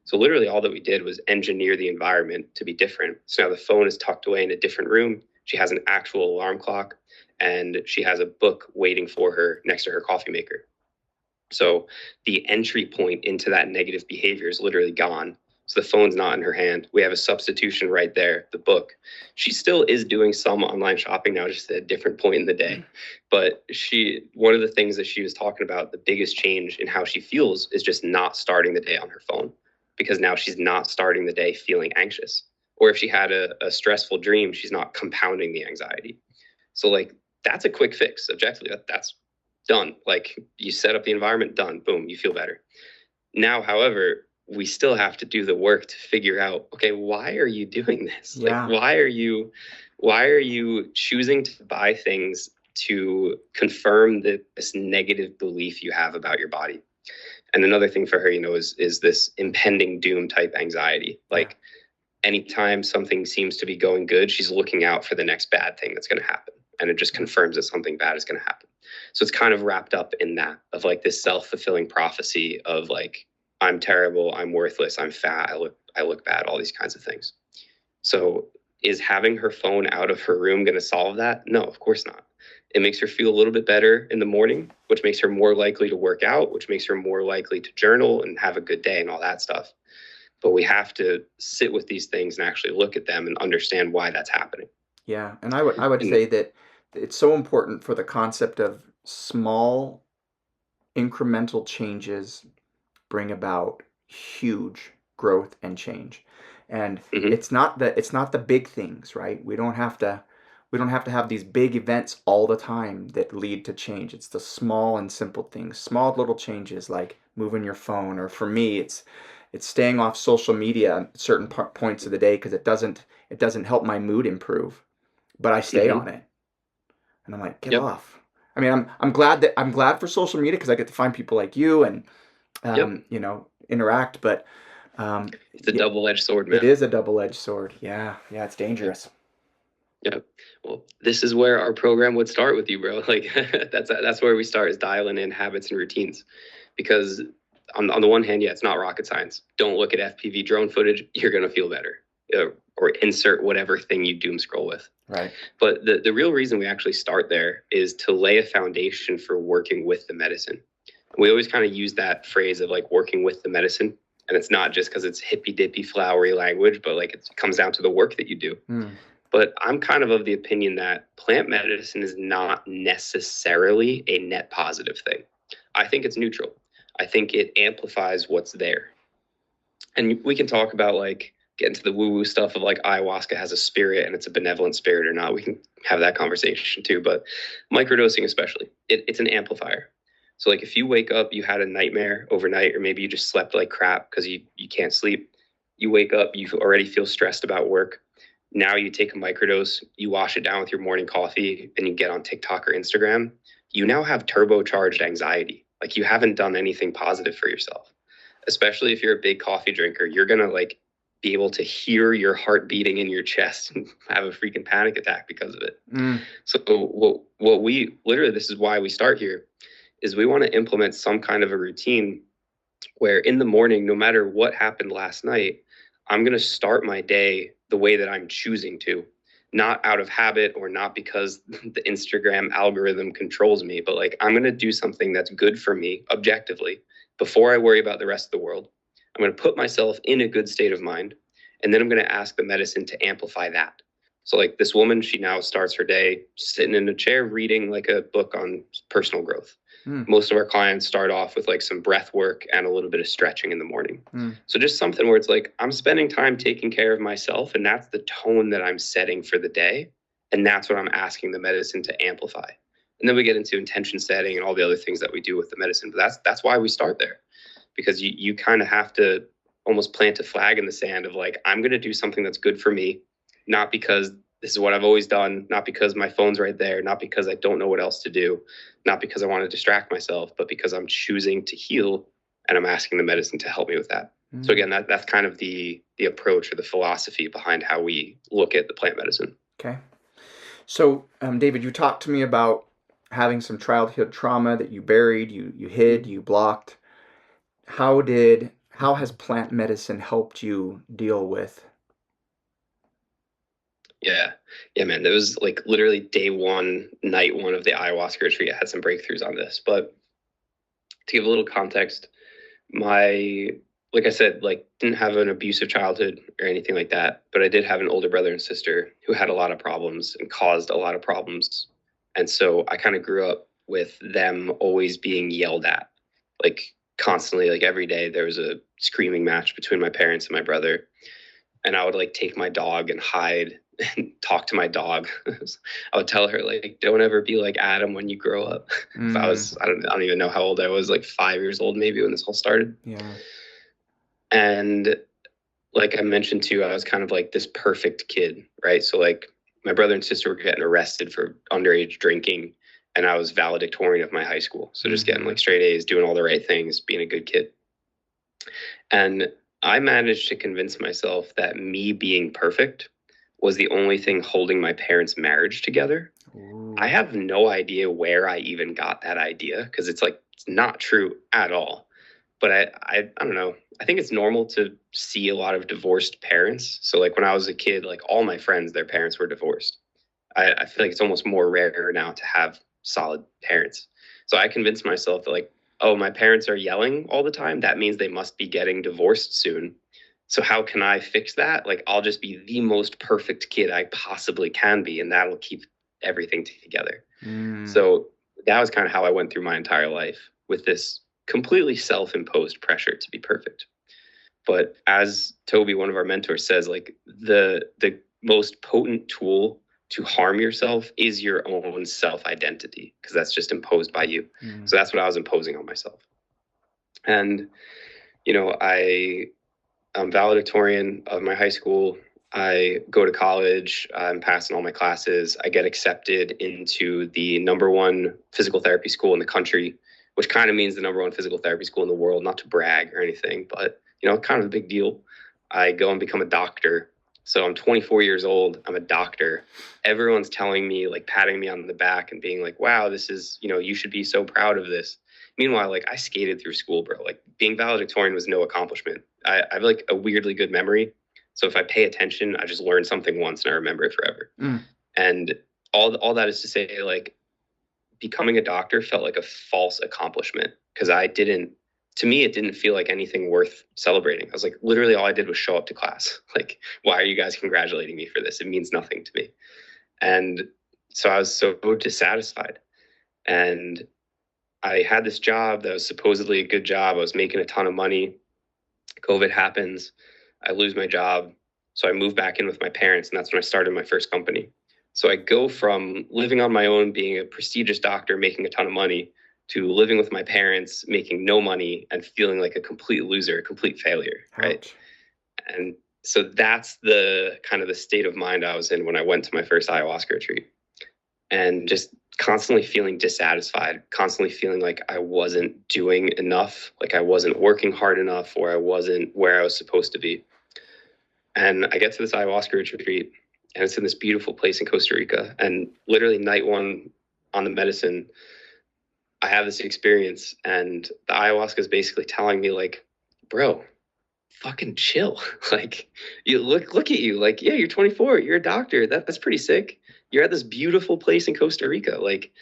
So literally all that we did was engineer the environment to be different. So now the phone is tucked away in a different room. She has an actual alarm clock and she has a book waiting for her next to her coffee maker. So the entry point into that negative behavior is literally gone. So the phone's not in her hand. We have a substitution right there, the book. She still is doing some online shopping now, just at a different point in the day. But one of the things that she was talking about, the biggest change in how she feels is just not starting the day on her phone, because now she's not starting the day feeling anxious. Or if she had a stressful dream, she's not compounding the anxiety. So like, that's a quick fix. Objectively, that's done. Like, you set up the environment, done, boom, you feel better. Now, however, we still have to do the work to figure out, okay, why are you doing this? Yeah. Like, why are you choosing to buy things to confirm this negative belief you have about your body? And another thing for her, is this impending doom type anxiety. Like, anytime something seems to be going good, she's looking out for the next bad thing that's going to happen. And it just confirms that something bad is going to happen. So it's kind of wrapped up in that, of like this self-fulfilling prophecy of like, I'm terrible, I'm worthless, I'm fat, I look bad, all these kinds of things. So is having her phone out of her room going to solve that? No, of course not. It makes her feel a little bit better in the morning, which makes her more likely to work out, which makes her more likely to journal and have a good day and all that stuff. But we have to sit with these things and actually look at them and understand why that's happening. Yeah, and I would say that it's so important for the concept of small incremental changes bring about huge growth and change. And it's not the big things, right? We don't have to have these big events all the time that lead to change. It's the small and simple things, small little changes like moving your phone, or for me, it's staying off social media at certain points of the day, because it doesn't help my mood improve, but I stay on it, and I'm like, get off. I mean, I'm glad for social media, because I get to find people like you and interact, but it's a double-edged sword, man. It is a double-edged sword. Yeah, it's dangerous. Yeah. Well, this is where our program would start with you, bro. Like, that's where we start, is dialing in habits and routines. Because on the one hand, it's not rocket science. Don't look at FPV drone footage. You're going to feel better. or insert whatever thing you doom scroll with. Right. But the real reason we actually start there is to lay a foundation for working with the medicine. We always kind of use that phrase of like working with the medicine. And it's not just because it's hippy dippy flowery language, but like it comes down to the work that you do. But I'm kind of the opinion that plant medicine is not necessarily a net positive thing. I think it's neutral. I think it amplifies what's there. And we can talk about like get into the woo-woo stuff of like ayahuasca has a spirit and it's a benevolent spirit or not. We can have that conversation too. But microdosing especially, it's an amplifier. So like if you wake up, you had a nightmare overnight, or maybe you just slept like crap because you can't sleep. You wake up, you already feel stressed about work. Now you take a microdose, you wash it down with your morning coffee, and you get on TikTok or Instagram. You now have turbocharged anxiety. Like you haven't done anything positive for yourself. Especially if you're a big coffee drinker, you're going to like be able to hear your heart beating in your chest and have a freaking panic attack because of it. So what we literally, this is why we start here, is we want to implement some kind of a routine where in the morning, no matter what happened last night, I'm going to start my day the way that I'm choosing to, not out of habit or not because the Instagram algorithm controls me, but like I'm going to do something that's good for me objectively before I worry about the rest of the world. I'm going to put myself in a good state of mind, and then I'm going to ask the medicine to amplify that. So like this woman, she now starts her day sitting in a chair reading like a book on personal growth. Most of our clients start off with like some breath work and a little bit of stretching in the morning. So just something where it's like, I'm spending time taking care of myself, and that's the tone that I'm setting for the day. And that's what I'm asking the medicine to amplify. And then we get into intention setting and all the other things that we do with the medicine. But that's why we start there, because you kind of have to almost plant a flag in the sand of like, I'm going to do something that's good for me, not because this is what I've always done, not because my phone's right there, not because I don't know what else to do, not because I want to distract myself, but because I'm choosing to heal and I'm asking the medicine to help me with that. So again, that's kind of the approach or the philosophy behind how we look at the plant medicine. Okay. So, David, you talked to me about having some childhood trauma that you buried, you hid, you blocked. How has plant medicine helped you deal with? Yeah, man. That was like literally day one, night one of the ayahuasca retreat. I had some breakthroughs on this. But to give a little context, like I said, like didn't have an abusive childhood or anything like that. But I did have an older brother and sister who had a lot of problems and caused a lot of problems. And so I kind of grew up with them always being yelled at, like constantly, like every day there was a screaming match between my parents and my brother. And I would like take my dog and hide and talk to my dog. I would tell her like, don't ever be like Adam when you grow up. If I don't even know how old I was, like 5 years old maybe when this all started. Yeah. And like I mentioned too, I was kind of like this perfect kid, right? So like my brother and sister were getting arrested for underage drinking, and I was valedictorian of my high school. So just getting like straight A's, doing all the right things, being a good kid. And I managed to convince myself that me being perfect was the only thing holding my parents' marriage together. Ooh. I have no idea where I even got that idea, because it's like, it's not true at all. But I don't know. I think it's normal to see a lot of divorced parents. So like when I was a kid, like all my friends, their parents were divorced. I feel like it's almost more rare now to have solid parents. So I convinced myself that like, oh, my parents are yelling all the time. That means they must be getting divorced soon. So how can I fix that? Like, I'll just be the most perfect kid I possibly can be, and that'll keep everything together. So that was kind of how I went through my entire life, with this completely self-imposed pressure to be perfect. But as Toby, one of our mentors, says, like the most potent tool to harm yourself is your own self-identity, because that's just imposed by you. So that's what I was imposing on myself. And, you know, I'm valedictorian of my high school. I go to college. I'm passing all my classes. I get accepted into the #1 physical therapy school in the country, which kind of means the #1 physical therapy school in the world, not to brag or anything, but, you know, kind of a big deal. I go and become a doctor. So I'm 24 years old. I'm a doctor. Everyone's telling me, like patting me on the back and being like, wow, this is, you know, you should be so proud of this. Meanwhile, like I skated through school, bro. Like being valedictorian was no accomplishment. I have like a weirdly good memory. So if I pay attention, I just learn something once and I remember it forever. Mm. And all that is to say, like, becoming a doctor felt like a false accomplishment because to me, it didn't feel like anything worth celebrating. I was like, literally, all I did was show up to class. Like, why are you guys congratulating me for this? It means nothing to me. And so I was so dissatisfied. And I had this job that was supposedly a good job. I was making a ton of money. COVID happens. I lose my job. So I move back in with my parents, and that's when I started my first company. So I go from living on my own, being a prestigious doctor, making a ton of money, to living with my parents, making no money, and feeling like a complete loser, a complete failure, right? Ouch. And so that's the kind of the state of mind I was in when I went to my first ayahuasca retreat. And just constantly feeling dissatisfied, constantly feeling like I wasn't doing enough, like I wasn't working hard enough, or I wasn't where I was supposed to be. And I get to this ayahuasca retreat, and it's in this beautiful place in Costa Rica. And literally night one on the medicine, I have this experience, and the ayahuasca is basically telling me, like, bro, fucking chill. Like, you look at you, like, yeah, you're 24, you're a doctor. That's pretty sick. You're at this beautiful place in Costa Rica. Like,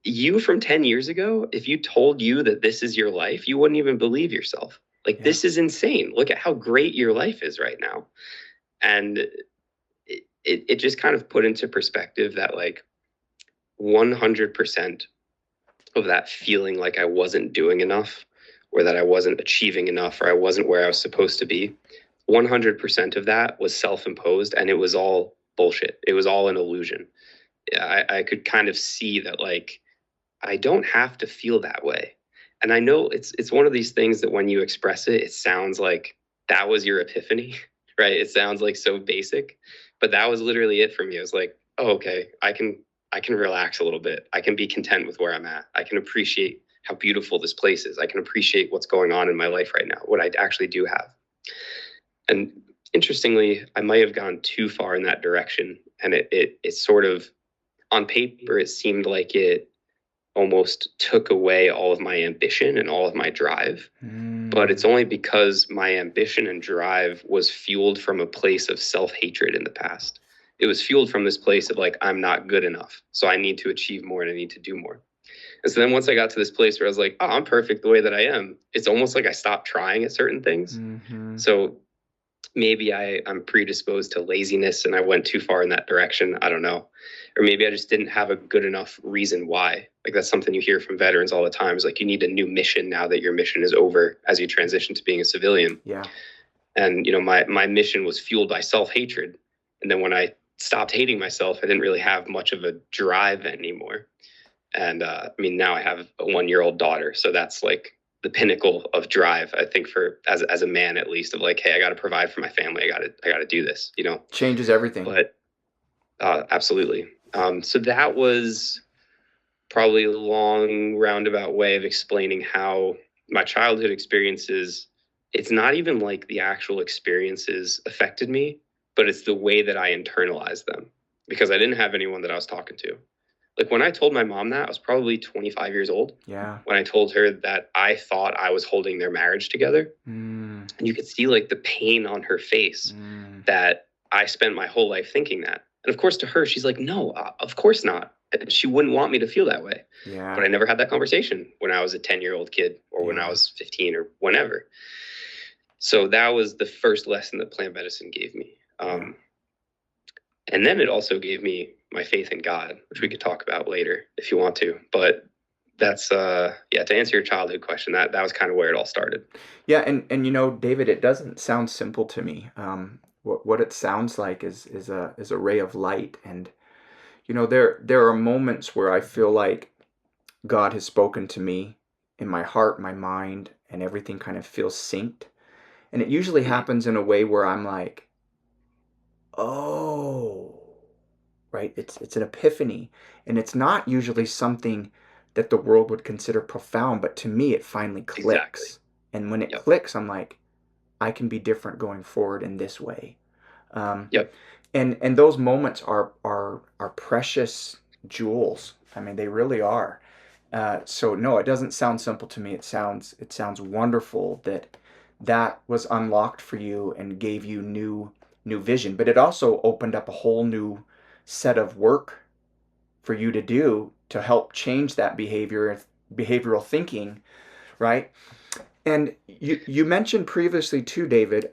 you from 10 years ago, if you told you that this is your life, you wouldn't even believe yourself. Like, Yeah. this is insane. Look at how great your life is right now. And it just kind of put into perspective that, like, 100% of that feeling like I wasn't doing enough, or that I wasn't achieving enough, or I wasn't where I was supposed to be, 100% of that was self-imposed, and it was all bullshit. It was all an illusion. I could kind of see that, like, I don't have to feel that way. And I know it's one of these things that when you express it, it sounds like that was your epiphany, right? It sounds like so basic, but that was literally it for me. I was like, oh, okay, I can relax a little bit. I can be content with where I'm at. I can appreciate how beautiful this place is. I can appreciate what's going on in my life right now, what I actually do have. And interestingly, I might have gone too far in that direction. And it sort of, on paper, it seemed like it almost took away all of my ambition and all of my drive. But it's only because my ambition and drive was fueled from a place of self-hatred in the past. It was fueled from this place of, like, I'm not good enough, so I need to achieve more and I need to do more. And so then once I got to this place where I was like, oh, I'm perfect the way that I am, it's almost like I stopped trying at certain things. Mm-hmm. So maybe I'm predisposed to laziness and I went too far in that direction. I don't know. Or maybe I just didn't have a good enough reason why. Like, that's something you hear from veterans all the time, is like, you need a new mission now that your mission is over as you transition to being a civilian. Yeah. And, my mission was fueled by self-hatred. And then when I stopped hating myself, I didn't really have much of a drive anymore. And now I have a 1-year-old daughter. So that's like the pinnacle of drive, I think, for as a man, at least, of like, hey, I got to provide for my family. I got to do this, Changes everything. But absolutely. So that was probably a long roundabout way of explaining how my childhood experiences, it's not even like the actual experiences affected me, but it's the way that I internalized them, because I didn't have anyone that I was talking to. Like, when I told my mom that, I was probably 25 years old. Yeah. When I told her that I thought I was holding their marriage together. And you could see, like, the pain on her face that I spent my whole life thinking that. And of course, to her, she's like, no, of course not. And she wouldn't want me to feel that way. Yeah. But I never had that conversation when I was a 10-year-old kid, or when I was 15, or whenever. So that was the first lesson that plant medicine gave me. And then it also gave me my faith in God, which we could talk about later if you want to. But that's to answer your childhood question, that was kind of where it all started. Yeah, and David, it doesn't sound simple to me. What it sounds like is a ray of light, and there are moments where I feel like God has spoken to me in my heart, my mind, and everything kind of feels synced. And it usually happens in a way where I'm like, oh, right? It's an epiphany, and it's not usually something that the world would consider profound, but to me it finally clicks. Exactly. And when it clicks, I'm like, I can be different going forward in this way. And those moments are precious jewels. I mean, they really are. So no, it doesn't sound simple to me. It sounds wonderful that that was unlocked for you and gave you new vision. But it also opened up a whole new set of work for you to do to help change that behavioral thinking, right? And you mentioned previously too, David,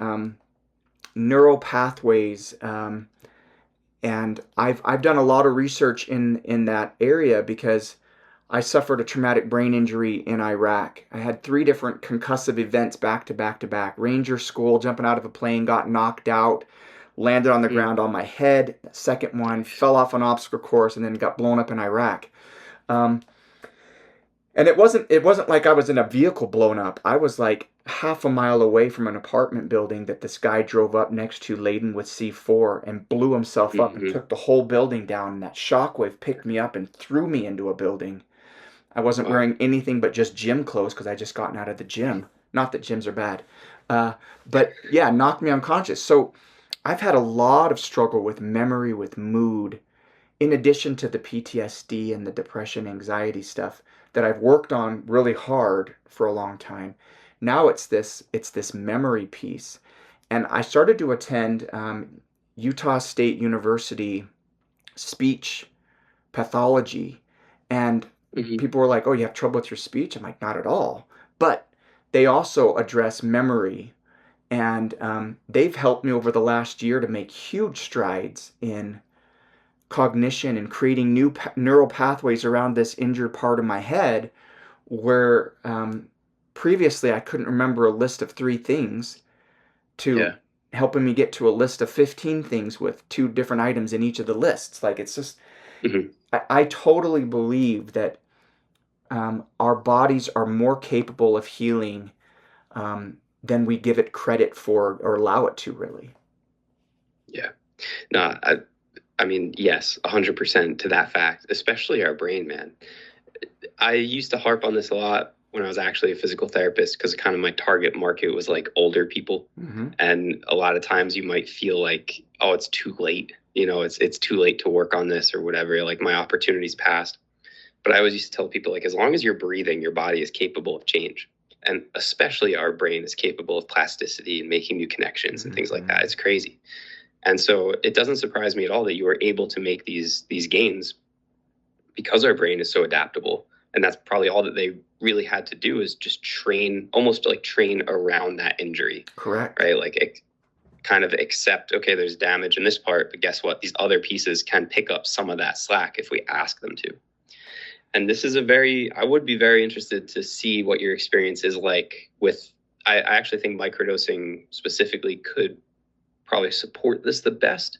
neural pathways, and I've done a lot of research in that area because I suffered a traumatic brain injury in Iraq. I had 3 different concussive events back to back to back. Ranger school, jumping out of a plane, got knocked out, landed on the ground on my head. Second one, fell off an obstacle course, and then got blown up in Iraq. Um, and it wasn't like I was in a vehicle blown up. I was like half a mile away from an apartment building that this guy drove up next to laden with C4 and blew himself up and took the whole building down. And that shockwave picked me up and threw me into a building. I wasn't wearing anything but just gym clothes because I just gotten out of the gym. Not that gyms are bad. But yeah, knocked me unconscious. So I've had a lot of struggle with memory, with mood, in addition to the PTSD and the depression, anxiety stuff that I've worked on really hard for a long time. Now it's this memory piece. And I started to attend Utah State University speech pathology, and people were like, "Oh, you have trouble with your speech?" I'm like, "Not at all." But they also address memory, and they've helped me over the last year to make huge strides in cognition and creating new neural pathways around this injured part of my head where previously I couldn't remember a list of 3 things to helping me get to a list of 15 things with 2 different items in each of the lists. Like, it's just, I totally believe that our bodies are more capable of healing than we give it credit for or allow it to, really. Yeah. No, I mean, yes, 100% to that fact, especially our brain, man. I used to harp on this a lot when I was actually a physical therapist because kind of my target market was like older people. And a lot of times you might feel like, oh, it's too late. It's too late to work on this or whatever. Like, my opportunity's passed. But I always used to tell people, like, as long as you're breathing, your body is capable of change. And especially our brain is capable of plasticity and making new connections and things like that. It's crazy. And so it doesn't surprise me at all that you were able to make these gains because our brain is so adaptable. And that's probably all that they really had to do, is just almost like train around that injury. Correct. Right? Like, kind of accept, okay, there's damage in this part, but guess what? These other pieces can pick up some of that slack if we ask them to. And this is I would be very interested to see what your experience is like with, I actually think microdosing specifically could probably support this the best.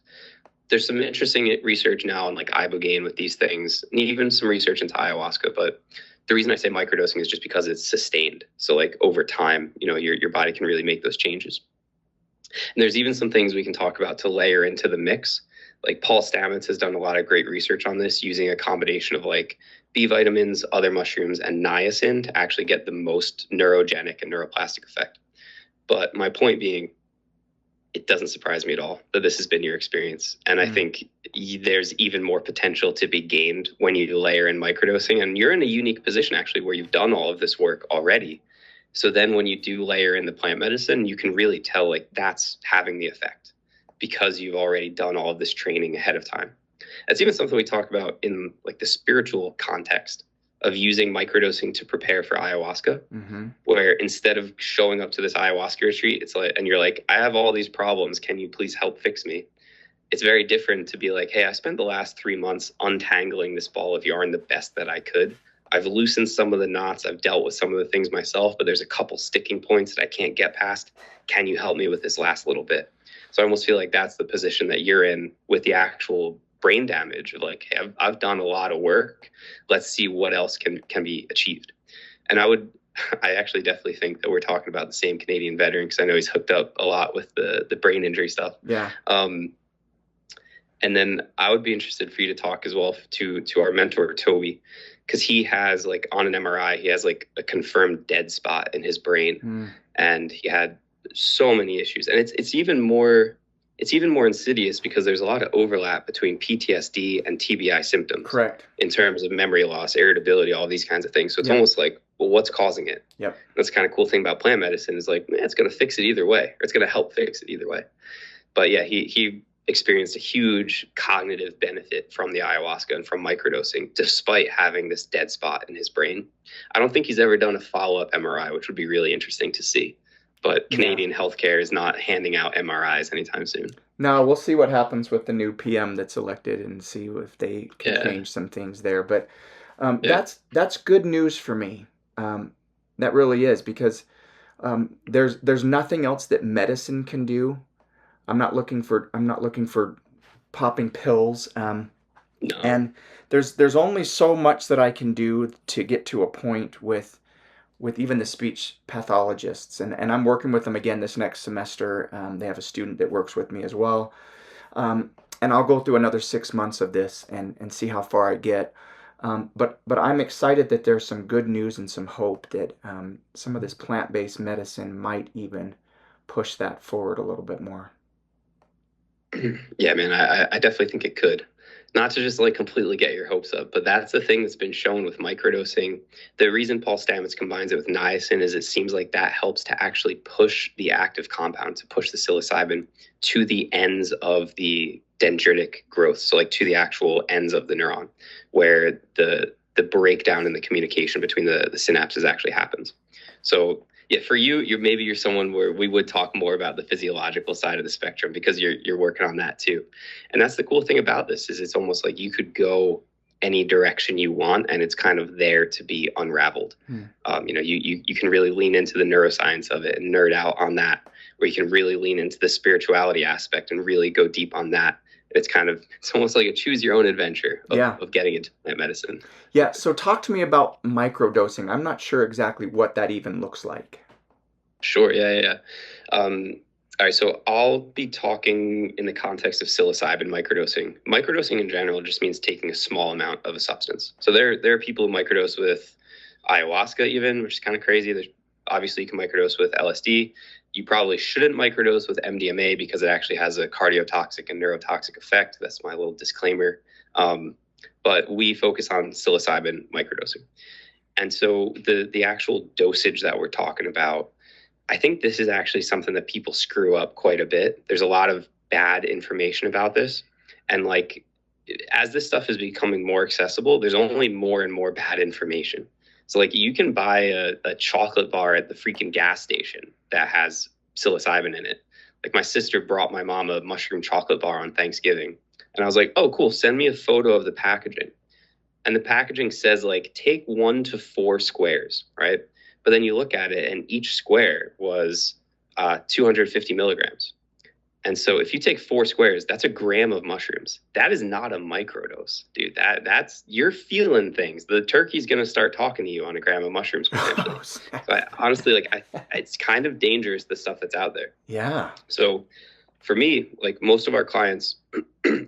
There's some interesting research now on like ibogaine with these things, and even some research into ayahuasca. But the reason I say microdosing is just because it's sustained. So like over time, your body can really make those changes. And there's even some things we can talk about to layer into the mix. Like Paul Stamets has done a lot of great research on this, using a combination of like B vitamins, other mushrooms, and niacin to actually get the most neurogenic and neuroplastic effect. But my point being, it doesn't surprise me at all that this has been your experience. And I think there's even more potential to be gained when you layer in microdosing. And you're in a unique position, actually, where you've done all of this work already. So then when you do layer in the plant medicine, you can really tell like that's having the effect because you've already done all of this training ahead of time. That's even something we talk about in like the spiritual context of using microdosing to prepare for ayahuasca, where instead of showing up to this ayahuasca retreat, it's like, and you're like, I have all these problems. Can you please help fix me? It's very different to be like, hey, I spent the last 3 months untangling this ball of yarn the best that I could. I've loosened some of the knots. I've dealt with some of the things myself, but there's a couple sticking points that I can't get past. Can you help me with this last little bit? So I almost feel like that's the position that you're in with the actual brain damage of like, hey, I've done a lot of work. Let's see what else can be achieved. And I actually definitely think that we're talking about the same Canadian veteran, because I know he's hooked up a lot with the brain injury stuff. Yeah. And then I would be interested for you to talk as well to our mentor, Toby, because he has like on an MRI, he has like a confirmed dead spot in his brain. And he had so many issues. And it's even more insidious because there's a lot of overlap between PTSD and TBI symptoms. Correct. In terms of memory loss, irritability, all these kinds of things. So it's almost like well, what's causing it? Yep. That's the kind of cool thing about plant medicine is like, man, it's going to fix it either way, or it's going to help fix it either way. But yeah, he experienced a huge cognitive benefit from the ayahuasca and from microdosing, despite having this dead spot in his brain. I don't think he's ever done a follow-up MRI, which would be really interesting to see. But Canadian healthcare is not handing out MRIs anytime soon. No, we'll see what happens with the new PM that's elected and see if they can Yeah. change some things there. But Yeah. that's good news for me. That really is, because there's nothing else that medicine can do. I'm not looking for popping pills. No. And there's only so much that I can do to get to a point with even the speech pathologists, and I'm working with them again this next semester. They have a student that works with me as well, and I'll go through another 6 months of this and see how far I get. But I'm excited that there's some good news and some hope that some of this plant-based medicine might even push that forward a little bit more. Yeah, man, I definitely think it could. Not to just like completely get your hopes up, but that's the thing that's been shown with microdosing. The reason Paul Stamets combines it with niacin is it seems like that helps to actually push the active compound, to push the psilocybin to the ends of the dendritic growth, so like to the actual ends of the neuron, where the breakdown in the communication between the synapses actually happens. So yeah, for you, you're someone where we would talk more about the physiological side of the spectrum, because you're working on that too. And that's the cool thing about this, is it's almost like you could go any direction you want, and it's kind of there to be unraveled. You can really lean into the neuroscience of it and nerd out on that, where you can really lean into the spirituality aspect and really go deep on that. It's almost like a choose your own adventure of getting into plant medicine. Yeah, so talk to me about microdosing. I'm not sure exactly what that even looks like. Sure. Yeah. All right. So I'll be talking in the context of psilocybin microdosing. Microdosing in general just means taking a small amount of a substance. So there are people who microdose with ayahuasca even, which is kind of crazy. There's obviously you can microdose with LSD. You probably shouldn't microdose with MDMA because it actually has a cardiotoxic and neurotoxic effect. That's my little disclaimer. But we focus on psilocybin microdosing. And so the actual dosage that we're talking about, I think this is actually something that people screw up quite a bit. There's a lot of bad information about this. And like, as this stuff is becoming more accessible, there's only more and more bad information. So like you can buy a chocolate bar at the freaking gas station that has psilocybin in it. Like my sister brought my mom a mushroom chocolate bar on Thanksgiving. And I was like, oh, cool. Send me a photo of the packaging. And the packaging says like, take 1 to 4 squares, right? But then you look at it and each square was 250 milligrams. And so if you take 4 squares, that's a gram of mushrooms. That is not a microdose, dude. That's you're feeling things. The turkey's going to start talking to you on a gram of mushrooms potentially. So honestly, it's kind of dangerous, the stuff that's out there. Yeah. So for me, like most of our clients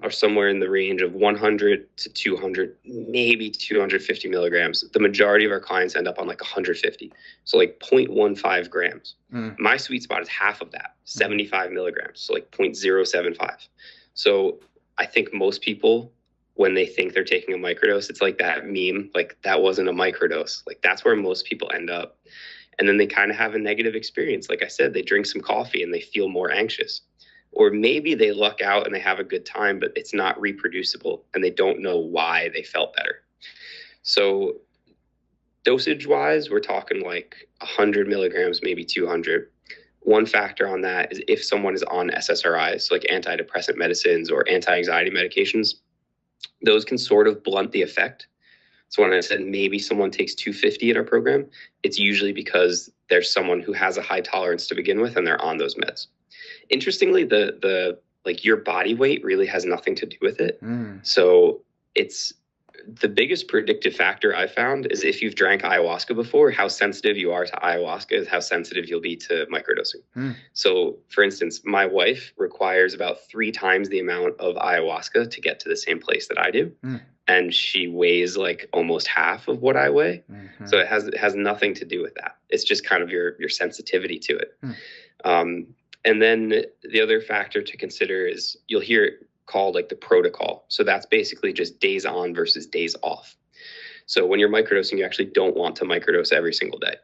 are somewhere in the range of 100 to 200, maybe 250 milligrams. The majority of our clients end up on like 150. So like 0.15 grams. My sweet spot is half of that, 75 milligrams. So like 0.075. So I think most people, when they think they're taking a microdose, it's like that meme, like that wasn't a microdose. Like that's where most people end up. And then they kind of have a negative experience. Like I said, they drink some coffee and they feel more anxious. Or maybe they luck out and they have a good time, but it's not reproducible and they don't know why they felt better. So dosage wise, we're talking like 100 milligrams, maybe 200. One factor on that is if someone is on SSRIs, so like antidepressant medicines or anti-anxiety medications, those can sort of blunt the effect. So when I said maybe someone takes 250 in our program, it's usually because there's someone who has a high tolerance to begin with and they're on those meds. Interestingly, the like your body weight really has nothing to do with it. So it's the biggest predictive factor I found is if you've drank ayahuasca before, how sensitive you are to ayahuasca is how sensitive you'll be to microdosing. So for instance, my wife requires about 3 times the amount of ayahuasca to get to the same place that I do. And she weighs like almost half of what I weigh. So it has nothing to do with that. It's just kind of your sensitivity to it. And then the other factor to consider is you'll hear it called like the protocol. So that's basically just days on versus days off. So when you're microdosing, you actually don't want to microdose every single day.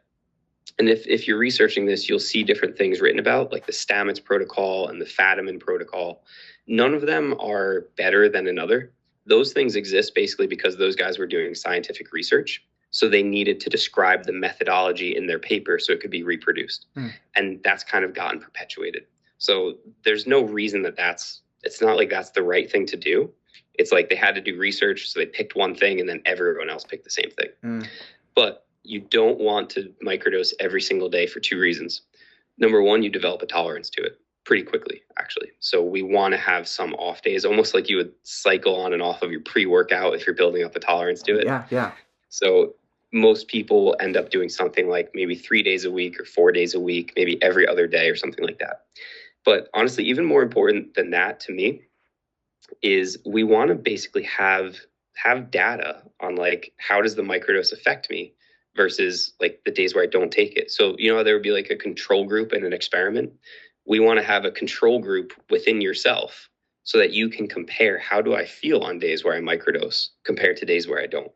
And if you're researching this, you'll see different things written about, like the Stamets protocol and the Fadiman protocol. None of them are better than another. Those things exist basically because those guys were doing scientific research. So they needed to describe the methodology in their paper so it could be reproduced. And that's kind of gotten perpetuated. So there's no reason it's not like that's the right thing to do. It's like they had to do research, so they picked one thing and then everyone else picked the same thing. But you don't want to microdose every single day for two reasons. Number one, you develop a tolerance to it pretty quickly, actually. So we want to have some off days, almost like you would cycle on and off of your pre-workout if you're building up a tolerance to it. Yeah. So most people end up doing something like maybe 3 days a week or 4 days a week, maybe every other day or something like that. But honestly, even more important than that to me is we want to basically have data on like, how does the microdose affect me versus like the days where I don't take it. So, you know, there would be like a control group in an experiment. We want to have a control group within yourself so that you can compare, how do I feel on days where I microdose compared to days where I don't.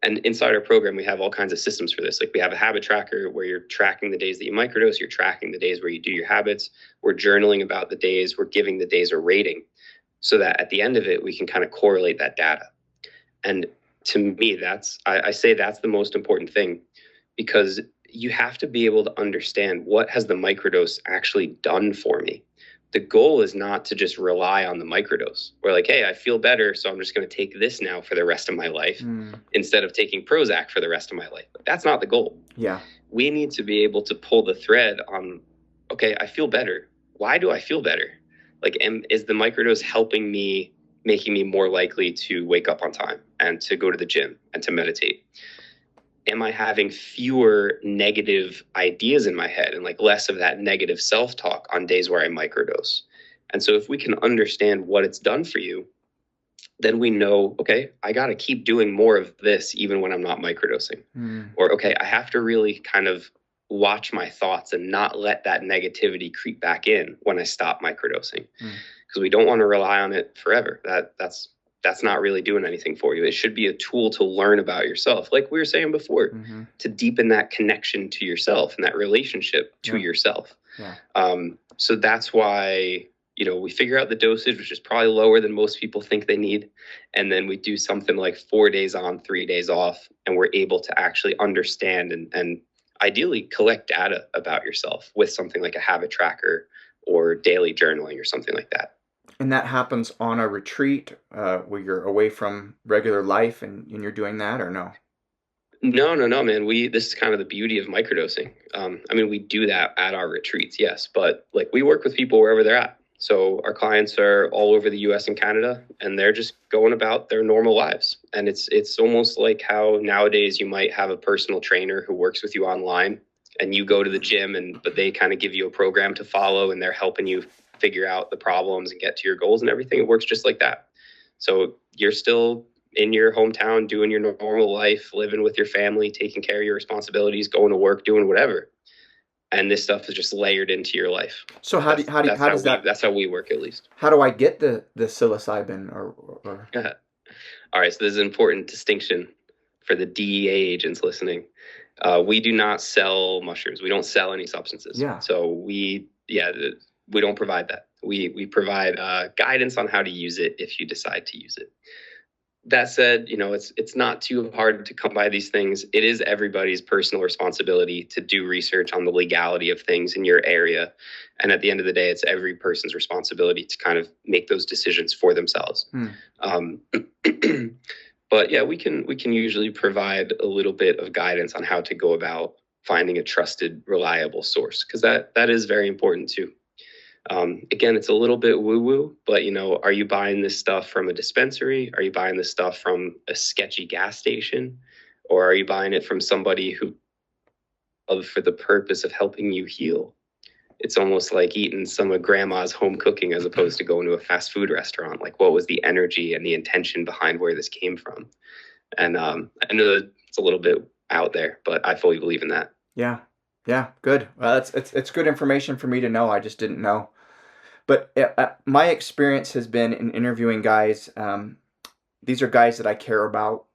And inside our program, we have all kinds of systems for this. Like we have a habit tracker where you're tracking the days that you microdose, you're tracking the days where you do your habits, we're journaling about the days, we're giving the days a rating so that at the end of it, we can kind of correlate that data. And to me, I say that's the most important thing, because you have to be able to understand, what has the microdose actually done for me? The goal is not to just rely on the microdose. We're like, hey, I feel better, so I'm just going to take this now for the rest of my life instead of taking Prozac for the rest of my life. But that's not the goal. Yeah. We need to be able to pull the thread on, okay, I feel better. Why do I feel better? Like, is the microdose helping me, making me more likely to wake up on time and to go to the gym and to meditate? Am I having fewer negative ideas in my head and like less of that negative self-talk on days where I microdose? And so if we can understand what it's done for you, then we know, okay, I got to keep doing more of this even when I'm not microdosing. Or, okay, I have to really kind of watch my thoughts and not let that negativity creep back in when I stop microdosing. Because we don't want to rely on it forever. That's not really doing anything for you. It should be a tool to learn about yourself, like we were saying before, to deepen that connection to yourself and that relationship to yourself. So that's why, you know, we figure out the dosage, which is probably lower than most people think they need. And then we do something like 4 days on, 3 days off, and we're able to actually understand and ideally collect data about yourself with something like a habit tracker or daily journaling or something like that. And that happens on a retreat where you're away from regular life and you're doing that, or no? No, man. This is kind of the beauty of microdosing. I mean, we do that at our retreats, yes, but like we work with people wherever they're at. So our clients are all over the US and Canada, and they're just going about their normal lives. And it's almost like how nowadays you might have a personal trainer who works with you online, and you go to the gym, but they kind of give you a program to follow, and they're helping you figure out the problems and get to your goals and everything. It works just like that. So you're still in your hometown, doing your normal life, living with your family, taking care of your responsibilities, going to work, doing whatever. And this stuff is just layered into your life. So that's how we work, at least. How do I get the psilocybin or? All right. So there's an important distinction for the DEA agents listening. We do not sell mushrooms. We don't sell any substances. Yeah. So we don't provide that. We provide guidance on how to use it if you decide to use it. That said, you know, it's not too hard to come by these things. It is everybody's personal responsibility to do research on the legality of things in your area. And at the end of the day, it's every person's responsibility to kind of make those decisions for themselves. But yeah, we can usually provide a little bit of guidance on how to go about finding a trusted, reliable source, because that is very important too. Again, it's a little bit woo-woo, but, you know, are you buying this stuff from a dispensary? Are you buying this stuff from a sketchy gas station? Or are you buying it from somebody who, for the purpose of helping you heal? It's almost like eating some of grandma's home cooking as opposed to going to a fast food restaurant. Like, what was the energy and the intention behind where this came from? And I know that it's a little bit out there, but I fully believe in that. Yeah, good. Well, it's good information for me to know. I just didn't know. But my experience has been in interviewing guys. These are guys that I care about.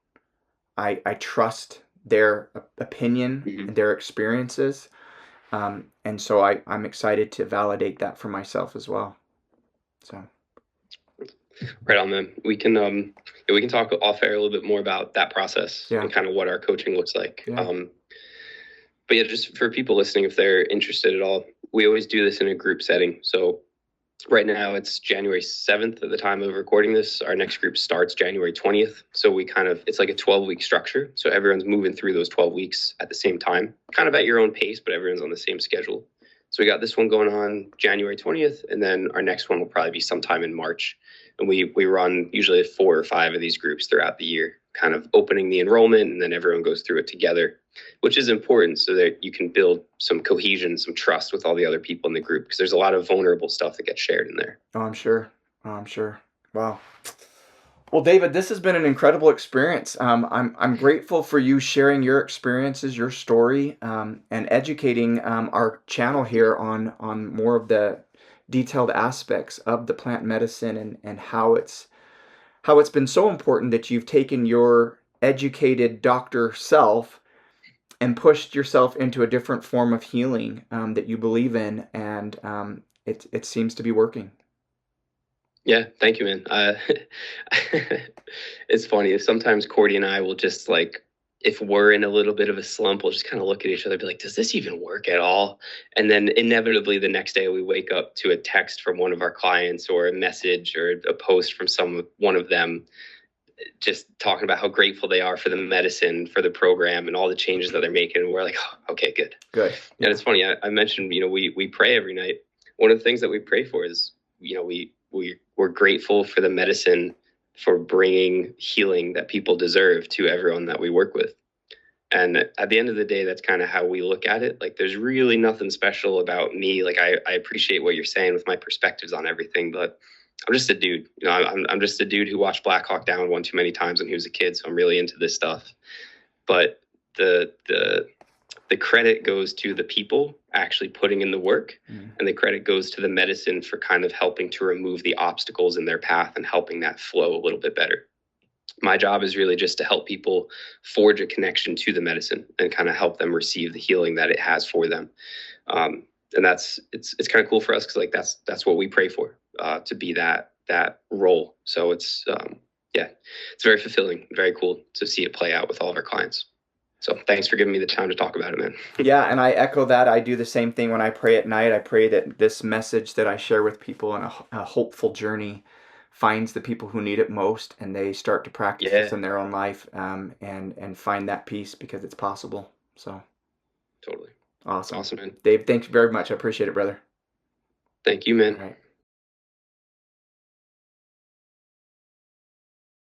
I trust their opinion Hmm. and their experiences. And so I'm excited to validate that for myself as well. So Right on, man. We can talk off air a little bit more about that process yeah, and kind of what our coaching looks like. yeah. But yeah, just for people listening, if they're interested at all, we always do this in a group setting. So right now it's January 7th at the time of recording this. Our next group starts January 20th. So it's like a 12-week structure. So everyone's moving through those 12 weeks at the same time, kind of at your own pace, but everyone's on the same schedule. So we got this one going on January 20th, and then our next one will probably be sometime in March. And we run usually 4 or 5 of these groups throughout the year, kind of opening the enrollment, and then everyone goes through it together, which is important so that you can build some cohesion, some trust with all the other people in the group, because there's a lot of vulnerable stuff that gets shared in there. Oh, I'm sure. Oh, I'm sure. Wow. Well, David, this has been an incredible experience. I'm grateful for you sharing your experiences, your story, and educating our channel here on more of the detailed aspects of the plant medicine and how it's been so important that you've taken your educated doctor self and pushed yourself into a different form of healing that you believe in, and it seems to be working. Yeah, thank you, man. It's funny. Sometimes Cordy and I will just like, if we're in a little bit of a slump, we'll just kind of look at each other and be like, does this even work at all? And then inevitably the next day we wake up to a text from one of our clients or a message or a post from one of them just talking about how grateful they are for the medicine, for the program, and all the changes that they're making. And we're like, oh, okay, good. Good. And it's funny. I mentioned, we pray every night. One of the things that we pray for is, we're grateful for the medicine for bringing healing that people deserve to everyone that we work with. And at the end of the day, that's kind of how we look at it. Like, there's really nothing special about me. Like, I appreciate what you're saying with my perspectives on everything, but I'm just a dude. I'm just a dude who watched Black Hawk Down one too many times when he was a kid. So I'm really into this stuff. But the credit goes to the people actually putting in the work, and the credit goes to the medicine for kind of helping to remove the obstacles in their path and helping that flow a little bit better. My job is really just to help people forge a connection to the medicine and kind of help them receive the healing that it has for them. And it's kind of cool for us because like that's what we pray for, to be that role. So it's very fulfilling, very cool to see it play out with all of our clients. So thanks for giving me the time to talk about it, man. Yeah, and I echo that. I do the same thing when I pray at night. I pray that this message that I share with people on a hopeful journey finds the people who need it most, and they start to practice Yeah, this in their own life, and find that peace because it's possible. So totally. awesome. Awesome, man. Dave, thanks very much. I appreciate it, brother. Thank you, All man. right.